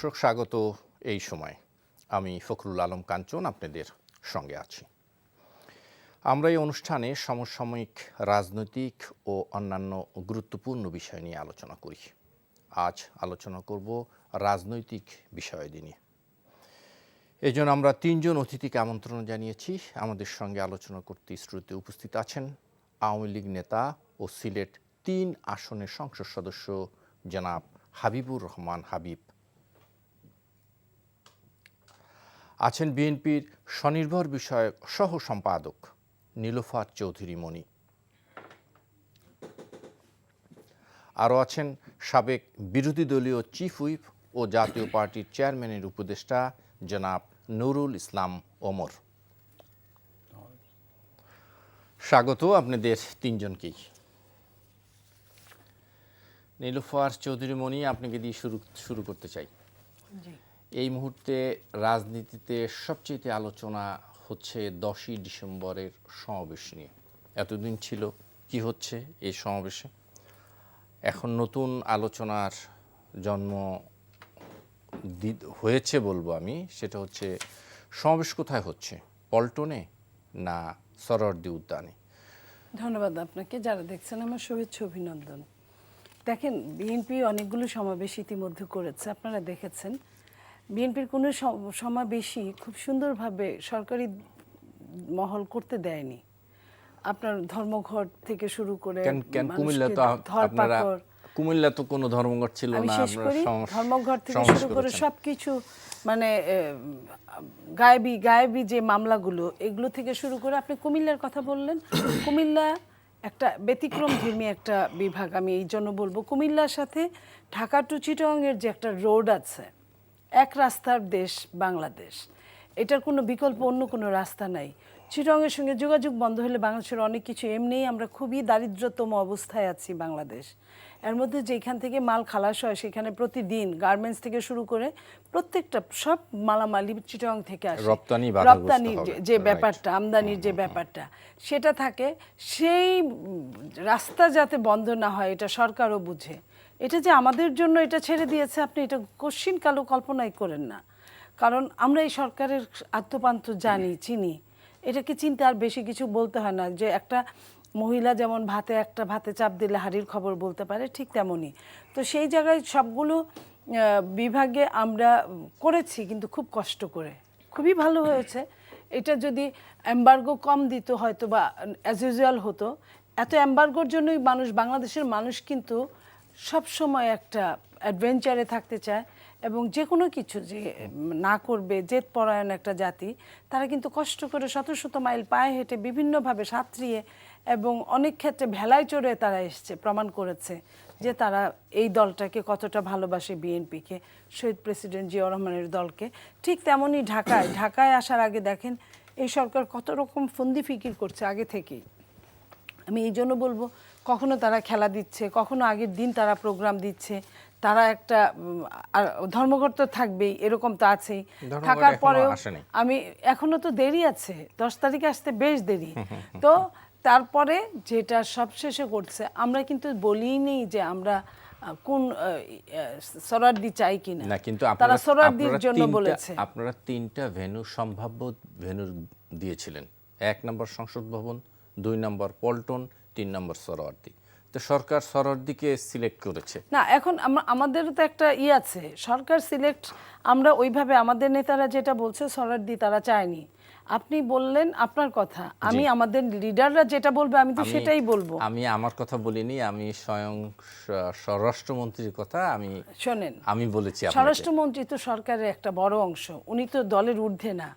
দর্শক স্বাগত এই সময় আমি ফখরুল আলম কাঞ্চন আপনাদের সঙ্গে আছি। আমরা এই অনুষ্ঠানে সমসাময়িক রাজনৈতিক ও অন্যান্য গুরুত্বপূর্ণ বিষয় নিয়ে আলোচনা করি। আজ আলোচনা করব রাজনৈতিক বিষয়াদি নিয়ে। এই জন্য আমরা তিনজন অতিথিকে আমন্ত্রণ জানিয়েছি। আমাদের সঙ্গে আলোচনা করতে স্টুডিওতে উপস্থিত আছেন আওয়ামী লীগ নেতা ও সিলেট ৩ আসনের সংসদ সদস্য জনাব হাবিবুর রহমান হাবিব, আছেন বিএনপির স্বনির্ভর বিষয়ক সহ সম্পাদক নীলুফার চৌধুরী মনি, আরও আছেন সাবেক বিরোধী দলীয় চিফ হুইপ ও জাতীয় পার্টির চেয়ারম্যানের উপদেষ্টা জনাব নুরুল ইসলাম ওমর। স্বাগত আপনাদের তিনজনকেই। নীলুফার চৌধুরী মনি, আপনাকে দিয়ে শুরু করতে চাই। এই মুহূর্তে রাজনীতিতে সবচেয়ে আলোচনা হচ্ছে 10ই ডিসেম্বরের সমাবেশ নিয়ে। এতদিন ছিল কি হচ্ছে এই সমাবেশে, এখন নতুন আলোচনার জন্ম হয়েছে বলবো আমি। সেটা হচ্ছে সমাবেশ কোথায় হচ্ছে, পল্টনে না সরোয়ার্দী উদ্যানে? ধন্যবাদ আপনাকে। যারা দেখছেন আমার শুভেচ্ছা অভিনন্দন। দেখেন, বিএনপি অনেকগুলো সমাবেশ ইতিমধ্যে করেছে, আপনারা দেখেছেন। বিএনপির কোনো সমাবেশই খুব সুন্দরভাবে সরকারি মহল করতে দেয়নি। আপনার ধর্মঘট থেকে শুরু করে কুমিল্লা তো কোনো ধর্মঘট ছিল না। ধর্মঘট থেকে শুরু করে সবকিছু, মানে গায়েবী যে মামলাগুলো, এগুলো থেকে শুরু করে আপনি কুমিল্লার কথা বললেন। কুমিল্লা একটা ব্যতিক্রম ধর্মী একটা বিভাগ। আমি এই জন্য বলবো, কুমিল্লার সাথে ঢাকা টু চিটাগংয়ের যে একটা রোড আছে, এক রাস্তার দেশ বাংলাদেশ, এটার কোনো বিকল্প অন্য কোনো রাস্তা নাই। চিটাগংয়ের সঙ্গে যোগাযোগ বন্ধ হলে বাংলাদেশের অনেক কিছু, এমনিই আমরা খুবই দারিদ্রতম অবস্থায় আছি বাংলাদেশ। এর মধ্যে যেখান থেকে মাল খালাস হয় সেখানে প্রতিদিন গার্মেন্টস থেকে শুরু করে প্রত্যেকটা সব মালামালি চিটাগং থেকে আসে। রপ্তানির যে ব্যাপারটা, আমদানির যে ব্যাপারটা, সেটা থাকে। সেই রাস্তা যাতে বন্ধ না হয় এটা সরকারও বুঝে। এটা যে আমাদের জন্য এটা ছেড়ে দিয়েছে, আপনি এটা কশ্চিন কালো কল্পনাই করেন না। কারণ আমরা এই সরকারের আদ্যপান্ত জানি, চিনি। এটাকে চিনতে আর বেশি কিছু বলতে হয় না। যে একটা মহিলা যেমন ভাতে চাপ দিলে হাড়ির খবর বলতে পারে, ঠিক তেমনই। তো সেই জায়গায় সবগুলো বিভাগে আমরা করেছি, কিন্তু খুব কষ্ট করে। খুবই ভালো হয়েছে। এটা যদি এমবার্গো কম দিত হয়তো বা অ্যাজ ইউজুয়াল হতো। এত এমবার্গোর জন্যই বাংলাদেশের মানুষ কিন্তু সবসময় একটা অ্যাডভেঞ্চারে থাকতে চায়, এবং যে কোনো কিছু যে না করবে, জেদ পরায়ণ একটা জাতি। তারা কিন্তু কষ্ট করে শত শত মাইল পায়ে হেঁটে বিভিন্নভাবে সাঁতরিয়ে এবং অনেক ক্ষেত্রে ভেলায় চড়ে তারা এসছে, প্রমাণ করেছে যে তারা এই দলটাকে কতটা ভালোবাসে, বিএনপিকে, শহীদ প্রেসিডেন্ট জিয়াউর রহমানের দলকে। ঠিক তেমনই ঢাকায় আসার আগে দেখেন এই সরকার কত রকম ফন্দি ফিকির করছে আগে থেকেই। আমি এই জন্য বলবো, কখনো তারা খেলা দিচ্ছে, কখনো আগের দিন তারা প্রোগ্রাম দিচ্ছে। তারা একটা ধর্মঘট তো থাকবেই, এরকম তো আছেই। থাকার পরেও আমি এখনো তো দেরি আছে, 10 তারিখে আসতে বেশ দেরি। তো তারপরে যেটা সবশেষে করছে, আমরা কিন্তু বলিই নেই যে আমরা কোন সরার্দি চাই কিনা, কিন্তু তারা সরার্দির জন্য বলেছে। আপনারা 3টা সম্ভাব্য ভেন্যু দিয়েছিলেন। 1 নম্বর সংসদ ভবন, 2 নম্বর পল্টন, 3 নম্বর সরার্দি। তো সরকার সরার্দিকে সিলেক্ট করেছে না। এখন আমাদেরও তো একটা আছে, সরকার সিলেক্ট, আমরা ওইভাবে আমাদের নেতারা যেটা বলছে সরার্দি তারা চায়নি। আপনি বললেন আপনার কথা, আমি আমাদের লিডাররা যেটা বলবে আমি তো সেটাই বলবো। আমি আমার কথা বলিনি, আমি স্বয়ং স্বরাষ্ট্রমন্ত্রীর কথা শোনেন আমি বলেছি। স্বরাষ্ট্রমন্ত্রী তো সরকারের একটা বড় অংশ, উনি তো দলের ঊর্ধ্বে না।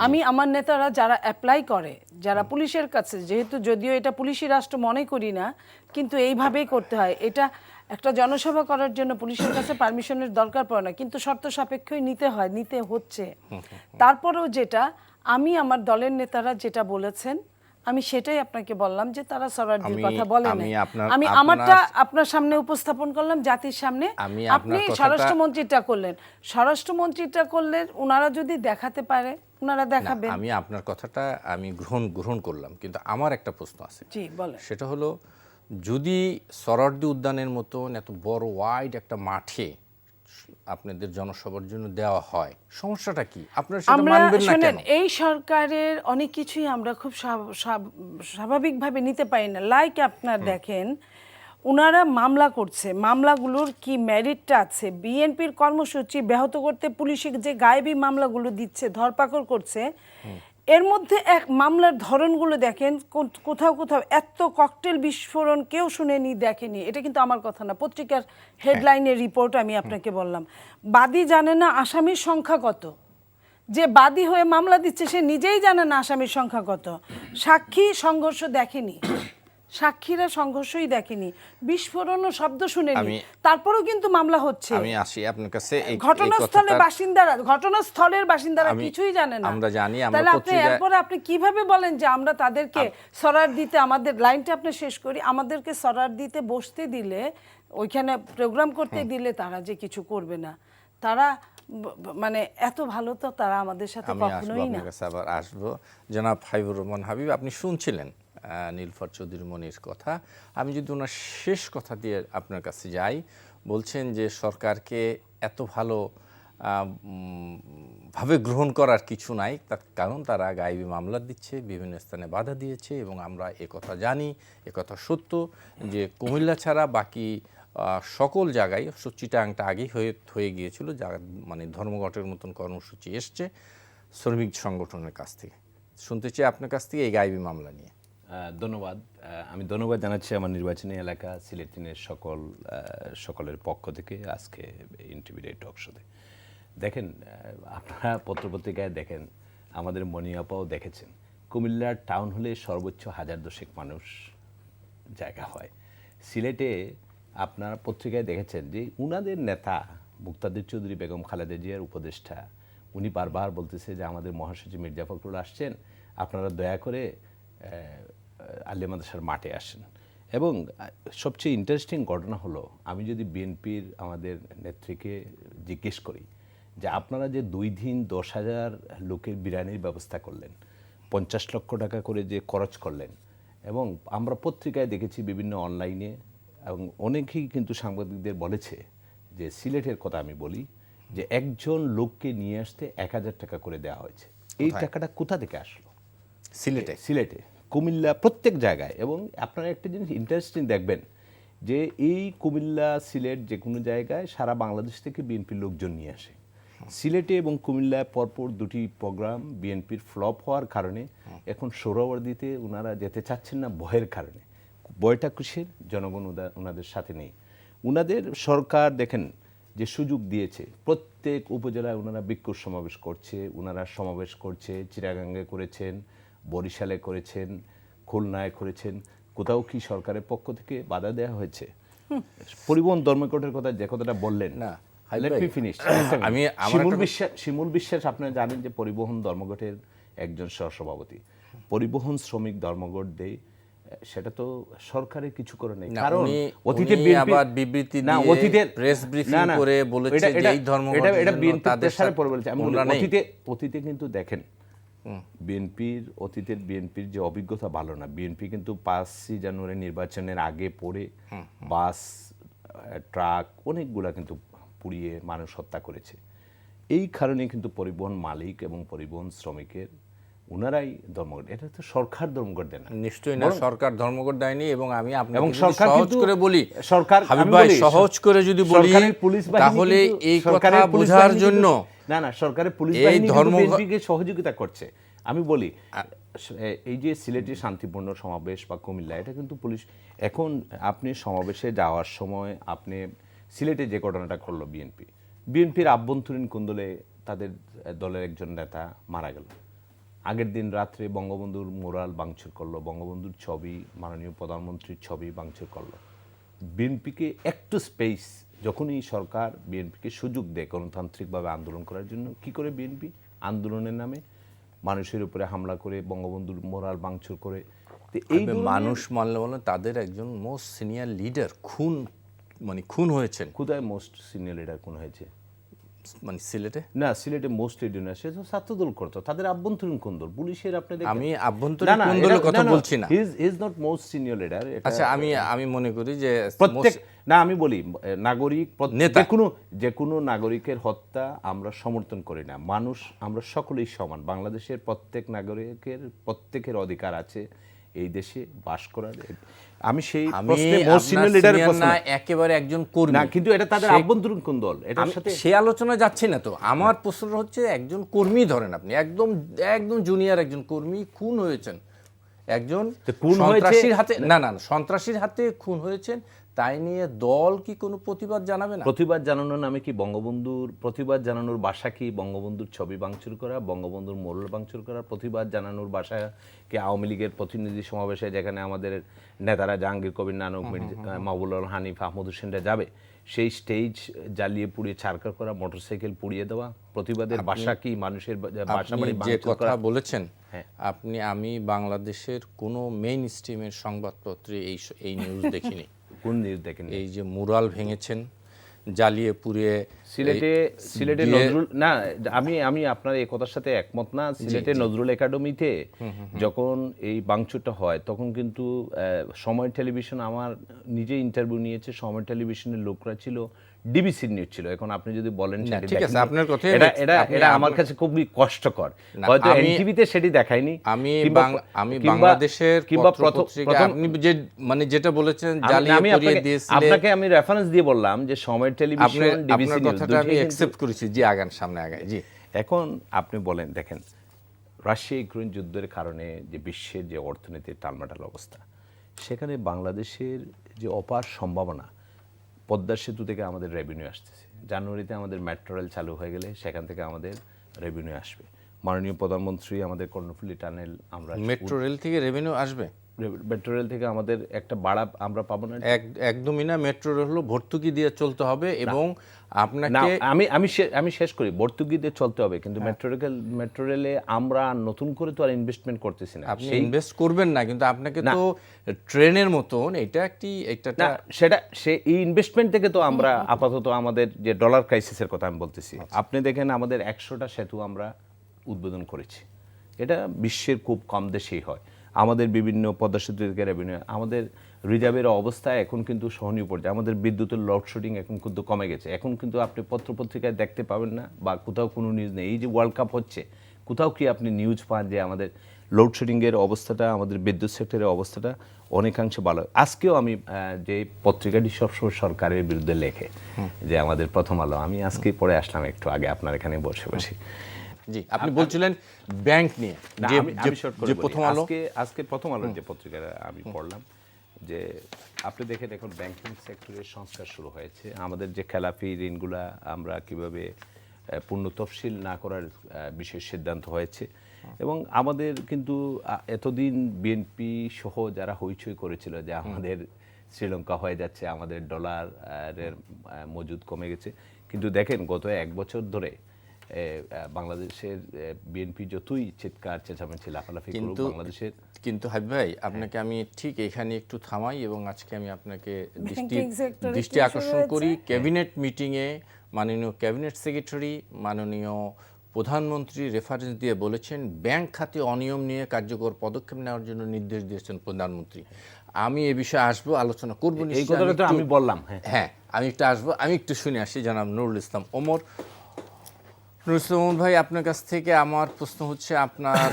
আমি আমার নেতারা যারা অ্যাপ্লাই করে, যারা পুলিশের কাছে, যেহেতু যদিও এটা পুলিশি রাষ্ট্র মনে করি না, কিন্তু এইভাবেই করতে হয়। এটা একটা জনসভা করার জন্য পুলিশের কাছে পারমিশনের দরকার পড়ে না, কিন্তু শর্ত সাপেক্ষই নিতে হচ্ছে। তারপরেও যেটা আমি আমার দলের নেতারা যেটা বলেছেন, আমি সেটাই আপনাকে বললাম যে তারা সরার্দির কথা বলেন। আমি আমারটা আপনার সামনে উপস্থাপন করলাম, জাতির সামনে। আপনি স্বরাষ্ট্রমন্ত্রীটা করলেন, ওনারা যদি দেখাতে পারে ওনারা দেখাবেন। আমি আপনার কথাটা আমি গ্রহণ করলাম, কিন্তু আমার একটা প্রশ্ন আছে। জি বলেন। সেটা হলো, যদি সরার্দি উদ্যানের মতন এত বড় ওয়াইড একটা মাঠে আপনাদের জনসভার জন্য দেওয়া হয়, সমস্যাটা কি? আপনারা সেটা আমরা মানবেন না শোনেন, কেন? এই সরকারের অনেক কিছুই আমরা খুব স্বাভাবিকভাবে নিতে পারি না। লাইক আপনার দেখেন, ওনারা মামলা করছে, মামলাগুলোর কি মেরিটটা আছে? বিএনপির কর্মসূচি ব্যাহত করতে পুলিশে যে গায়েবী মামলাগুলো দিচ্ছে, ধরপাকড় করছে, এর মধ্যে এক মামলার ধরনগুলো দেখেন, কোথাও কোথাও এত ককটেল বিস্ফোরণ কেউ শুনেনি, দেখেনি। এটা কিন্তু আমার কথা না, পত্রিকার হেডলাইনের রিপোর্ট আমি আপনাকে বললাম। বাদী জানে না আসামির সংখ্যা কত, যে বাদী হয়ে মামলা দিচ্ছে সে নিজেই জানে না আসামির সংখ্যা কত। সাক্ষী সংঘর্ষ দেখেনি, সাক্ষীরা সংঘর্ষই দেখেনি, বিস্ফোরণ ও শব্দ শুনেনি, তারপরেও কিন্তু মামলা হচ্ছে। আমি আসি আপনার কাছে। এই ঘটনাস্থলের বাসিন্দারা কিছুই জানে না। আমরা জানি, আমরা তাহলে আপনি পত্রিকায় এরপরে আপনি কিভাবে বলেন যে আমরা তাদেরকে সরার দিতে, আমাদের লাইনটা আপনি শেষ করি, আমাদেরকে সরার দিতে বসতে দিলে, ওইখানে প্রোগ্রাম করতে দিলে তারা যে কিছু করবে না? তারা মানে এত ভালো তো তারা আমাদের সাথে কখনোই না। আপনার কাছে আবার আসবো। জনাব হাবিবুর রহমান হাবিব, আপনি শুনছিলেন নীলুফার চৌধুরী মনির কথা। আমি যদি ওনার শেষ কথা দিয়ে আপনার কাছে যাই, বলছেন যে সরকারকে এত ভালো ভাবে গ্রহণ করার কিছু নাই, তার কারণ তারা গায়েবী মামলা দিচ্ছে, বিভিন্ন স্থানে বাধা দিয়েছে, এবং আমরা একথা জানি, একথা সত্য যে কুমিল্লা ছাড়া বাকি সকল জায়গায়, চিটাংটা আগেই হয়ে গিয়েছিল, যা মানে ধর্মঘটের মতন কর্মসূচি এসছে শ্রমিক সংগঠনের কাছ থেকে। শুনতে চাই আপনার কাছ থেকে এই গায়েবী মামলা নিয়ে। ধন্যবাদ। আমি ধন্যবাদ জানাচ্ছি আমার নির্বাচনী এলাকা সিলেটিনের সকলের পক্ষ থেকে আজকে ইন্টারভিউ টক শোতে। দেখেন, আপনারা পত্রপত্রিকায় দেখেন, আমাদের মনিয়াপাও দেখেছেন, কুমিল্লার টাউন হলে সর্বোচ্চ 1000 মানুষ জায়গা হয়। সিলেটে আপনারা পত্রিকায় দেখেছেন যে উনাদের নেতা মুক্তাদির চৌধুরী বেগম খালেদা জিয়ার উপদেষ্টা, উনি বারবার বলতেছে যে আমাদের মহাসচিব মির্জা ফখরুল আসছেন, আপনারা দয়া করে আলিয়া মাদ্রাসার মাঠে আসেন। এবং সবচেয়ে ইন্টারেস্টিং ঘটনা হলো, আমি যদি বিএনপির আমাদের নেত্রীকে জিজ্ঞেস করি যে আপনারা যে 2 দিন 10,000 লোকের বিরিয়ানির ব্যবস্থা করলেন, 50 লক্ষ টাকা করে যে খরচ করলেন, এবং আমরা পত্রিকায় দেখেছি, বিভিন্ন অনলাইনে, এবং অনেকেই কিন্তু সাংবাদিকদের বলেছে যে সিলেটের কথা আমি বলি, যে একজন লোককে নিয়ে আসতে 1000 টাকা করে দেওয়া হয়েছে। এই টাকাটা কোথা থেকে আসলো? সিলেটে, কুমিল্লা, প্রত্যেক জায়গায়। এবং আপনারা একটা জিনিস ইন্টারেস্টিং দেখবেন যে এই কুমিল্লা, সিলেট, যে কোনো জায়গায় সারা বাংলাদেশ থেকে বিএনপির লোকজন নিয়ে আসে। সিলেটে এবং কুমিল্লায় পরপর 2টি প্রোগ্রাম বিএনপির ফ্লপ হওয়ার কারণে এখন সোহরাওয়ার্দীতে ওনারা যেতে চাচ্ছেন না, ভয়ের কারণে। ভয়টা কিসের? জনগণ ওনাদের সাথে নেই। ওনাদের সরকার দেখেন যে সুযোগ দিয়েছে, প্রত্যেক উপজেলায় ওনারা বিক্ষোভ সমাবেশ করছে, ওনারা সমাবেশ করছে, চিটাগাঙ্গে করেছেন, বরিশালে করেছেন, খুলনায় করেছেন। কোথাও কি সরকারের পক্ষ থেকে বাধা দেওয়া হয়েছে? পরিবহন ধর্মঘটের কথা যে কথাটা বললেন না, শিমুল বিশ্বাস আপনারা জানেন যে পরিবহন ধর্মঘটের একজন সহসভাপতি। পরিবহন শ্রমিক ধর্মঘট দেয়, সেটা তো সরকারের কিছু করে নেই। কারণ অতীতে আবার বিবৃতি দিয়ে প্রেস ব্রিফিং করে বলেছে যে এই ধর্মঘট এটা বিএনপি প্রেসারে পড়ে বলেছে। আমি বলি অতীতে কিন্তু দেখেন, অতীতের বিএনপির যে অভিজ্ঞতা ভালো না। বিএনপি কিন্তু 5 জানুয়ারি নির্বাচনের আগে পরে বাস, ট্রাক অনেকগুলা কিন্তু পুড়িয়ে মানুষ হত্যা করেছে। এই কারণে কিন্তু পরিবহন মালিক এবং পরিবহন শ্রমিকের ওনারাই ধর্মঘট, এটা তো সরকার ধর্মঘট দেয় না। নিশ্চয়ই না, সরকার ধর্মঘট দেয়নি। এবং আমি এবং সরকার সহজ করে বলি, সরকার হাবিব ভাই সহজ করে যদি বলি, তাহলে এই কথা বোঝার জন্য না সরকারের পুলিশ বাহিনী বিএনপিকে সহযোগিতা করছে। আমি বলি, এই যে সিলেটে শান্তিপূর্ণ সমাবেশ বা কুমিল্লা, এটা কিন্তু পুলিশ। এখন আপনি সমাবেশে যাওয়ার সময় আপনি সিলেটে যে ঘটনাটা করলো বিএনপির আভ্যন্তরীণ কোন্দলে তাদের দলের একজন নেতা মারা গেল। আগের দিন রাত্রে বঙ্গবন্ধুর মোরাল ভাঙচুর করলো, বঙ্গবন্ধুর ছবি, মাননীয় প্রধানমন্ত্রীর ছবি ভাঙচুর করলো। বিএনপিকে একটু স্পেস, যখনই সরকার বিএনপিকে সুযোগ দেয় গণতান্ত্রিকভাবে আন্দোলন করার জন্য, কি করে বিএনপি আন্দোলনের নামে মানুষের উপরে হামলা করে, বঙ্গবন্ধুর মোরাল ভাঙচুর করে। এই মানুষ মানলে বলেন তাদের একজন মোস্ট সিনিয়র লিডার খুন হয়েছেন। কোথায় মোস্ট সিনিয়র লিডার খুন হয়েছে? মানে সিলেটে? না, সিলেটে মোস্টলি ডিনার সে তো ছাত্রদল করতো, তাদের আভ্যন্তরীণ কোন্দল পুলিশের আপনি দেখেন। আমি আভ্যন্তরীণ কোন্দলের কথা বলছি না। He is not most senior leader. আচ্ছা, আমি মনে করি যে প্রত্যেক, না আমি বলি নাগরিক যে কোনো নাগরিকের হত্যা আমরা সমর্থন করি না। মানুষ আমরা সকলেই সমান। বাংলাদেশের প্রত্যেক নাগরিকের প্রত্যেকের অধিকার আছে এই দেশে বাস করার। আমি সেই প্রশ্নে মোস্ট সিনিয়র লিডারের প্রশ্ন না, একেবারে একজন কর্মী না, কিন্তু এটা তাদের আভ্যন্তরীণ কোন দল, এটার সাথে সে আলোচনা যাচ্ছে না তো। আমার প্রশ্নটা হচ্ছে একজন কর্মী ধরেন আপনি, একদম একদম জুনিয়র একজন কর্মী খুন হয়েছেন, একজন সন্ত্রাসীর হাতে, না না সন্ত্রাসীর হাতে খুন হয়েছেন, তাই নিয়ে দল কি কোনো প্রতিবাদ জানাবে না? প্রতিবাদ জানানোর নামে কি বঙ্গবন্ধুর প্রতিবাদ জানানোর ভাষা কি বঙ্গবন্ধুর ছবি ভাঙচুর করা, বঙ্গবন্ধুর মোড়ল ভাঙচুর করা? প্রতিবাদ জানানোর ভাষা কি আওয়ামী লীগের প্রতিনিধি সমাবেশে যেখানে আমাদের নেতারা জাহাঙ্গীর কবির নানক, মাহবুবুল হানিফ, আহমদ হোসেনরা যাবে, সেই স্টেজ জ্বালিয়ে পুড়িয়ে ছারখার করা, মোটরসাইকেল পুড়িয়ে দেওয়া? প্রতিবাদের ভাষা কি মানুষের বাসা বাড়ি যে ভাঙচুর কথা করা? বলেছেন আমি বাংলাদেশের কোনো মেইন স্ট্রিমের সংবাদপত্রে এই নিউজ দেখিনি। কোন নিউজ দেখেন? এই যে মুরাল ভেঙেছেন, জ্বালিয়ে পুড়িয়ে সিলেটে নজরুল, না আমি আপনার এই কথার সাথে একমত না। সিলেটে নজরুল একাডেমিতে যখন এই ভাঙচুরটা হয় তখন কিন্তু সময় টেলিভিশন, আমার নিজে ইন্টারভিউ নিয়েছে, সময় টেলিভিশনের লোকরা ছিল, ডিবিসি নিউজ ছিল। এখন আপনি যদি বলেন ঠিক আছে, আপনার কথা এটা আমার কাছে খুবই কষ্টকর। হয়তো এনটিভিতে সেটি দেখায়নি। আমি বাংলাদেশের পত্র-পত্রিকা আপনি যে মানে যেটা বলেছেন জ্বালিয়ে পুড়িয়ে দিয়েছিলেন, আপনাকে আমি রেফারেন্স দিয়ে বললাম যে সময় টেলিভিশন, ডিবিসি নিউজ, কথাটা আমি অ্যাকসেপ্ট করেছি। জি, আগান, সামনে আগান। জি, এখন আপনি বলেন, দেখেন রাশিয়া ইউক্রেন যুদ্ধের কারণে যে বিশ্বের যে অর্থনীতির টালমাটাল অবস্থা, সেখানে বাংলাদেশের যে অপার সম্ভাবনা, পদ্মা সেতু থেকে আমাদের রেভিনিউ আসতেছে। জানুয়ারিতে আমাদের মেট্রো রেল চালু হয়ে গেলে সেখান থেকে আমাদের রেভিনিউ আসবে। মাননীয় প্রধানমন্ত্রী আমাদের কর্ণফুলী টানেল, আমরা মেট্রো রেল থেকে রেভিনিউ আসবে। মেট্রো রেল থেকে আমাদের একটা বাড়া আমরা পাবো না। একদমই না। মেট্রো রেল হলো ভর্তুকি দিয়ে চলতে হবে এবং আপনাকে আমি শেষ করি, ভর্তুকি দিয়ে চলতে হবে, কিন্তু মেট্রো রেলে আমরা নতুন করে তো আর ইনভেস্টমেন্ট করতেছি না। আপনি ইনভেস্ট করবেন না, কিন্তু আপনাকে তো ট্রেনের মতন এটা এই ইনভেস্টমেন্ট থেকে তো আমরা আপাতত আমাদের যে ডলার ক্রাইসিসের কথা আমি বলতেছি, আপনি দেখেন আমাদের 100টা সেতু আমরা উদ্বোধন করেছি। এটা বিশ্বের খুব কম দেশেই হয়। আমাদের বিভিন্ন পদ্মা সেতু থেকে রেভিনিউ, আমাদের রিজার্ভের অবস্থা এখন কিন্তু সহনীয় পর্যায়ে। আমাদের বিদ্যুতের লোডশেডিং এখন কিন্তু কমে গেছে। এখন কিন্তু আপনি পত্রপত্রিকায় দেখতে পাবেন না, বা কোথাও কোনো নিউজ নেই। এই যে ওয়ার্ল্ড কাপ হচ্ছে, কোথাও কি আপনি নিউজ পান যে আমাদের লোডশেডিংয়ের অবস্থাটা, আমাদের বিদ্যুৎ সেক্টরের অবস্থাটা অনেকাংশে ভালো? আজকেও আমি যে পত্রিকাটি সবসময় সরকারের বিরুদ্ধে লেখে, যে আমাদের প্রথম আলো, আমি আজকে পড়ে আসলাম একটু আগে আপনার এখানে বসে বসে। জি, আপনি বলছিলেন ব্যাংক নিয়ে, যে প্রথম আলো, আজকে প্রথম আলোর যে পত্রিকাটা আমি পড়লাম, যে আপনি দেখেন এখন ব্যাংকিং সেক্টরের সংস্কার শুরু হয়েছে। আমাদের যে খেলাপি ঋণগুলা আমরা কিভাবে পূর্ণ তফসিল না করার বিশেষ সিদ্ধান্ত হয়েছে। এবং আমাদের কিন্তু এতদিন বিএনপি সহ যারা হইচই করেছিল যে আমাদের শ্রীলঙ্কা হয়ে যাচ্ছে, আমাদের ডলারের মজুদ কমে গেছে, কিন্তু দেখেন গত 1 বছর ধরে বাংলাদেশের বিএনপি যতই চিৎকার চেঁচামেচি লাফালাফি করুক, বাংলাদেশের কিন্তু হাবিব ভাই, আপনাকে আমি ঠিক এখানে একটু থামাই এবং আজকে আমি আপনাকে দৃষ্টি আকর্ষণ করি। ক্যাবিনেট মিটিংয়ে মাননীয় ক্যাবিনেট সেক্রেটারি, মাননীয় প্রধানমন্ত্রী রেফারেন্স দিয়ে বলেছেন ব্যাংক খাতে অনিয়ম নিয়ে কার্যকর পদক্ষেপ নেওয়ার জন্য নির্দেশ দিয়েছেন প্রধানমন্ত্রী। আমি এ বিষয়ে আসবো, আলোচনা করবো। এই কথাটা তো আমি বললাম। হ্যাঁ, আমি একটু আসবো, আমি একটু শুনে আসি। জানাব নুরুল ইসলাম ওমর। নুরুল ইসলাম ওমর ভাই, আপনার কাছ থেকে আমার প্রশ্ন হচ্ছে, আপনার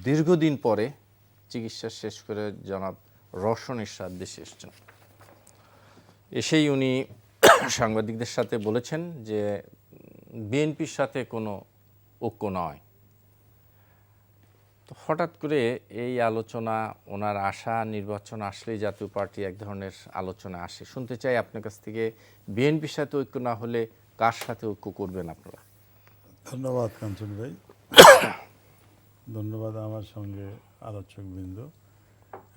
দীর্ঘদিন পরে চিকিৎসা শেষ করে জনাব রওশন এরশাদ দেশে এসেছেন। এসেই উনি সাংবাদিকদের সাথে বলেছেন যে বিএনপির সাথে কোনো ঐক্য নয়। তো হঠাৎ করে এই আলোচনা, ওনার আশা নির্বাচন আসলেই জাতীয় পার্টি এক ধরনের আলোচনা আসে। শুনতে চাই আপনার কাছ থেকে, বিএনপির সাথে ঐক্য না হলে কার সাথে ঐক্য করবেন আপনারা? ধন্যবাদ কাঞ্চন ভাই, ধন্যবাদ আমার সঙ্গে আলোচকবৃন্দ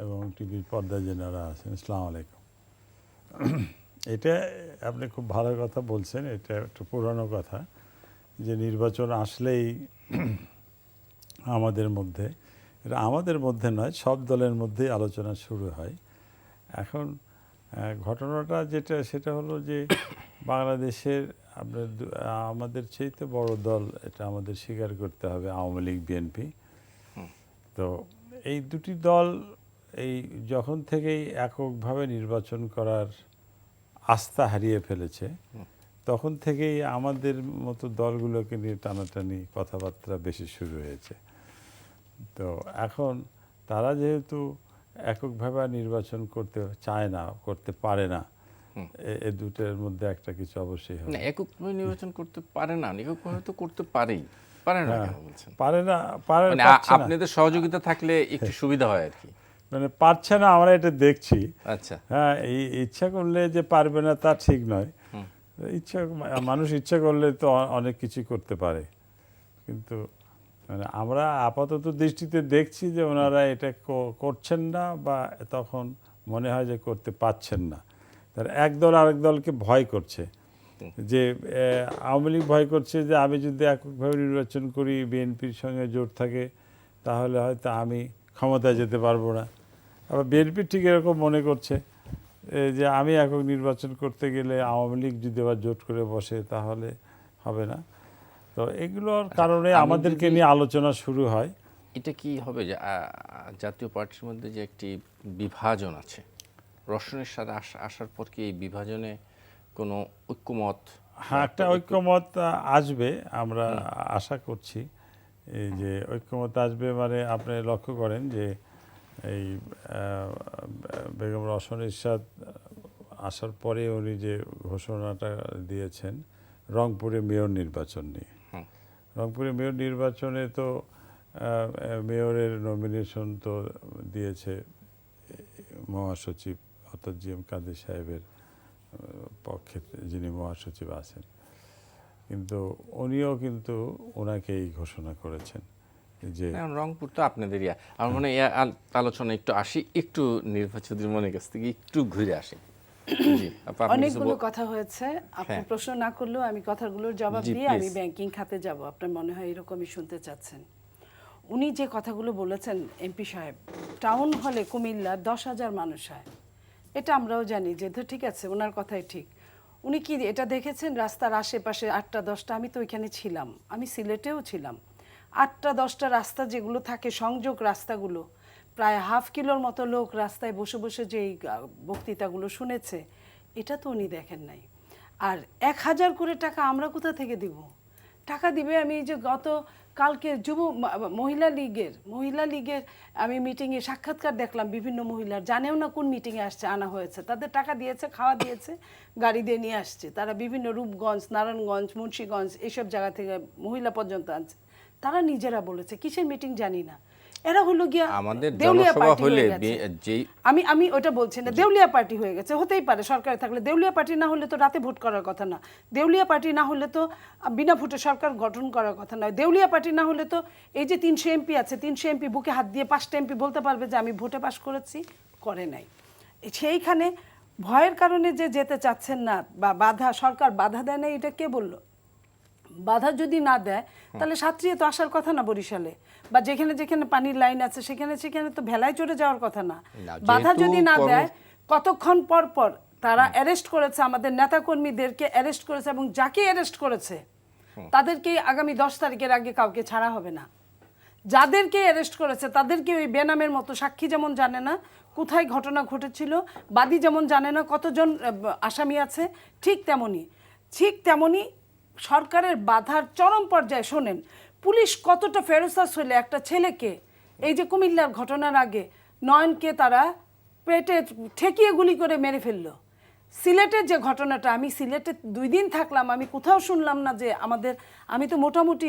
এবং টিভির পর্দায় যারা আছেন। আসসালামু আলাইকুম। এটা আপনি খুব ভালো কথা বলছেন। এটা একটু পুরানো কথা যে নির্বাচন আসলেই আমাদের মধ্যে, এটা আমাদের মধ্যে নয়, সব দলের মধ্যেই আলোচনা শুরু হয়। এখন ঘটনাটা যেটা সেটা হলো যে বাংলাদেশের আপনার আমাদের চাইতে বড় দল, এটা আমাদের স্বীকার করতে হবে, আওয়ামী লীগ বিএনপি। তো এই দুটি দল এই যখন থেকেই এককভাবে নির্বাচন করার আস্থা হারিয়ে ফেলেছে, তখন থেকেই আমাদের মতো দলগুলোকে নিয়ে টানাটানি কথাবার্তা বেশি শুরু হয়েছে। তো এখন তারা যেহেতু এককভাবে আর নির্বাচন করতে চায় না, করতে পারে না, এ দুটোর মধ্যে একটা কিছু অবশ্যই হবে। না, এককভাবে নির্বাচন করতে পারে না, এককভাবে তো করতে পারেই, পারে না কেন বলছেন? পারে না, পারে মানে পারছে না। আপনাদের সহযোগিতা থাকলে একটু সুবিধা হয় আর কি। মানে পারছে না, আমরা এটা দেখছি। আচ্ছা, হ্যাঁ, এই ইচ্ছা করলে যে পারবে না তা ঠিক নয়। মানুষ ইচ্ছা করলে তো অনেক কিছু করতে পারে, কিন্তু মানে আমরা আপাতত দৃষ্টিতে দেখছি যে ওনারা এটা করছেন না, বা তখন মনে হয় যে করতে পারছেন না। তার এক দল আরেক দলকে ভয় করছে, যে আওয়ামী লীগ ভয় করছে যে আমি যদি এককভাবে নির্বাচন করি, বিএনপির সঙ্গে জোট থাকে, তাহলে হয়তো আমি ক্ষমতায় যেতে পারবো না। আবার বিএনপি ঠিক এরকম মনে করছে যে আমি একক নির্বাচন করতে গেলে আওয়ামী লীগ যদি আবার জোট করে বসে তাহলে হবে না। তো এগুলোর কারণে আমাদেরকে নিয়ে আলোচনা শুরু হয়। এটা কি হবে যে জাতীয় পার্টির মধ্যে যে একটি বিভাজন আছে, রসনের সাথে আসার পর কি এই বিভাজনে কোনো ঐক্যমত? হ্যাঁ, একটা ঐক্যমত আসবে, আমরা আশা করছি। এই যে ঐক্যমত আসবে, মানে আপনি লক্ষ্য করেন যে এই বেগম রওশন এরশাদ আসার পরে উনি যে ঘোষণাটা দিয়েছেন রংপুরে মেয়র নির্বাচন নিয়ে, রংপুরে মেয়র নির্বাচনে তো মেয়রের নমিনেশন তো দিয়েছে মহাসচিব অর্থাৎ জি এম কাদের সাহেবের পক্ষে, যিনি মহাসচিব আছেন, কিন্তু উনিও কিন্তু ওনাকেই ঘোষণা করেছেন যে রংপুর তো আপনাদের আমার মনে হয় আলোচনা একটু আসি, একটু নির্বাচনের মনের কাছ থেকে একটু ঘুরে আসি। জি, আপনি অনেকগুলো কথা হয়েছে, আপনি প্রশ্ন না করলেও আমি কথাগুলোর জবাব জি, দিয়ে আমি please। ব্যাংকিং খাতে যাব। আপনার মনে হয় এরকমই শুনতে চাচ্ছেন। উনি যে কথাগুলো বলেছেন এমপি সাহেব, টাউন হলে কুমিল্লার 10,000 মানুষ হয়, এটা আমরাও জানি যে ঠিক আছে, ওনার কথাই ঠিক। উনি কি এটা দেখেছেন রাস্তার আশেপাশে 8টা 10টা, আমি তো ওইখানে ছিলাম, আমি সিলেটেও ছিলাম, 8টা 10টা রাস্তা যেগুলো থাকে সংযোগ রাস্তাগুলো, প্রায় হাফ কিলোর মতো লোক রাস্তায় বসে বসে যে এই বক্তৃতাগুলো শুনেছে, এটা তো উনি দেখেন নাই। আর 1,000 করে টাকা আমরা কোথা থেকে দিব? টাকা দিবে, আমি এই যে গত কালকে মহিলা লীগের আমি মিটিংয়ে সাক্ষাৎকার দেখলাম, বিভিন্ন মহিলার জানেও না কোন মিটিংয়ে আসছে, আনা হয়েছে, তাদের টাকা দিয়েছে, খাওয়া দিয়েছে, গাড়ি দিয়ে নিয়ে আসছে, তারা বিভিন্ন রূপগঞ্জ, নারায়ণগঞ্জ, মুন্সিগঞ্জ এইসব জায়গা থেকে মহিলা পর্যন্ত আনছে। তারা নিজেরা বলেছে, কিসের মিটিং জানি না, এরা হলো গিয়া আমাদের দেউলিয়া জনসভা পার্টি হলে হয়ে গেছে। যেই আমি ওটা বলছি না, দেউলিয়া পার্টি হয়ে গেছে, হতেই পারে সরকারে থাকলে। দেউলিয়া পার্টি না হলে তো রাতে ভোট করার কথা না, দেউলিয়া পার্টি না হলে তো বিনা ভোটে সরকার গঠন করার কথা নয়, দেউলিয়া পার্টি না হলে তো এই যে 300 এমপি আছে, 300 এমপি বুকে হাত দিয়ে 5টা এমপি বলতে পারবে যে আমি ভোটে পাশ করেছি, করে নাই। সেইখানে ভয়ের কারণে যে যেতে চাচ্ছেন না, বা বাধা, সরকার বাধা দেয় না, এটা কে বললো? বাধা যদি না দেয় তাহলে সাত্রিয়ে তো আসার কথা না বরিশালে, বা যেখানে যেখানে পানির লাইন আছে সেখানে সেখানে তো ভেলায় চড়ে যাওয়ার কথা না। বাধা যদি না দেয়, কতক্ষণ পর পর তারা অ্যারেস্ট করেছে, আমাদের নেতাকর্মীদেরকে অ্যারেস্ট করেছে, এবং যাকে অ্যারেস্ট করেছে তাদেরকে আগামী 10 তারিখের আগে কাউকে ছাড়া হবে না। যাদেরকে অ্যারেস্ট করেছে তাদেরকে ওই বেনামের মতো, সাক্ষী যেমন জানে না কোথায় ঘটনা ঘটেছিল, বাদী যেমন জানে না কতজন আসামি আছে, ঠিক তেমনি সরকারের বাধার চরম পর্যায়ে। শোনেন, পুলিশ কতটা ফেরোসাস হলে একটা ছেলেকে, এই যে কুমিল্লার ঘটনার আগে নয়নকে তারা পেটে ঠেকিয়ে গুলি করে মেরে ফেললো। সিলেটের যে ঘটনাটা, আমি সিলেটে 2 দিন থাকলাম, আমি কোথাও শুনলাম না যে আমি তো মোটামুটি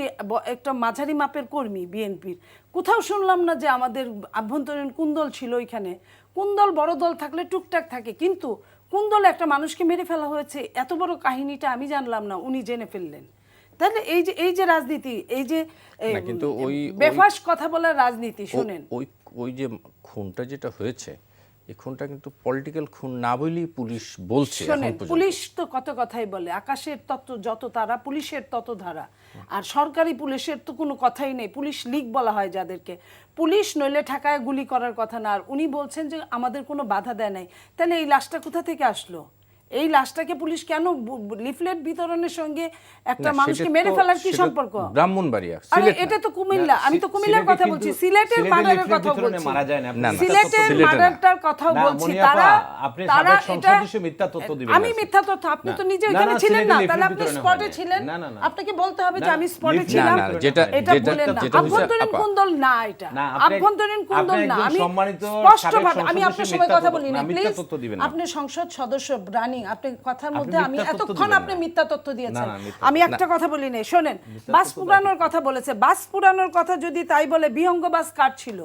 একটা মাঝারি মাপের কর্মী বিএনপির, কোথাও শুনলাম না যে আমাদের আভ্যন্তরীণ কুন্দল ছিল ওইখানে। কুন্দল বড় দল থাকলে টুকটাক থাকে, কিন্তু কোন দলে একটা মানুষকে মেরে ফেলা হয়েছে, এত বড় কাহিনীটা আমি জানলাম না, উনি জেনে ফেললেন। তাহলে এই যে রাজনীতি, এই যে কিন্তু ওই বেফাস কথা বলার রাজনীতি, শুনেন ওই যে খুনটা যেটা হয়েছে, এই খুনটা কিন্তু পলিটিক্যাল খুন না বলেই পুলিশ বলছে এখন শোনেন, পর্যন্ত। পুলিশ তো কত কথাই বলে, আকাশের তত্ত্ব যত তারা পুলিশের তত ধারা। আর সরকারি পুলিশের তো কোনো কথাই নেই, পুলিশ লীগ বলা হয় যাদেরকে। পুলিশ নইলে ঠেকায় গুলি করার কথা না। আর উনি বলছেন যে আমাদের কোনো বাধা দেয় নাই, তাহলে এই লাশটা কোথা থেকে আসলো? এই লাশটাকে পুলিশ কেন লিফলেট বিতরণের সঙ্গে একটা না, মানুষকে সেটা মেরে তো- ফেলার কি সেটা সম্পর্ক? ব্রাহ্মণবাড়িয়া, আরে সিলেট এটা না। তো কুমিল্লা, আমি তো কুমিল্লার কথা বলছি, সিলেটের মার্ডারের কথা বলছি। মারা যায় না, না, না। সিলেটের সিলেটে না। মার্ডারটার কথাও না, বলছি। মনিয়াপা, তারা আপনি তারা সাবেক সংসদ এটা সদস্য মিথ্যা তথ্য দিবেন আমি না। মিথ্যা তথ্য, আপনি তো নিজে ওখানে না, ছিলেন না, সিলেটে তাহলে লিফলেট আপনি বিতরণে স্পটে হয়নি। ছিলেন। না, না, না। আপনাকে বলতে হবে যে না, আমি স্পটে লিফলেট ছিলাম। না, যেটা- এটা যেটা- বলেন না, যেটা হচ্ছে- আভ্যন্তরীণ আপা। কুন্দল না এটা, না, আপনি- আভ্যন্তরীণ কুন্দল আপনি না। একজন আমি সম্মানিত স্পষ্টভাবে, সাবেক আমি সংসদ আপনার সদস্য, সময় কথা মিথ্যা বলি তথ্য- না, না, মিথ্যা প্লিজ। তথ্য দিবেন না। আপনি সংসদ সদস্য রানিং, আপনি কথার আপনি মধ্যে আমি মিথ্যা তথ্য এতক্ষণ দিবেন আপনি না। মিথ্যা তথ্য দিয়েছেন। না, মিথ্যা আমি একটা কথা বলি নাই, শোনেন, বাস পুরানোর কথা বলেছে, বাস পুরানোর কথা যদি তাই বলে, বিহঙ্গ বাস কার ছিল?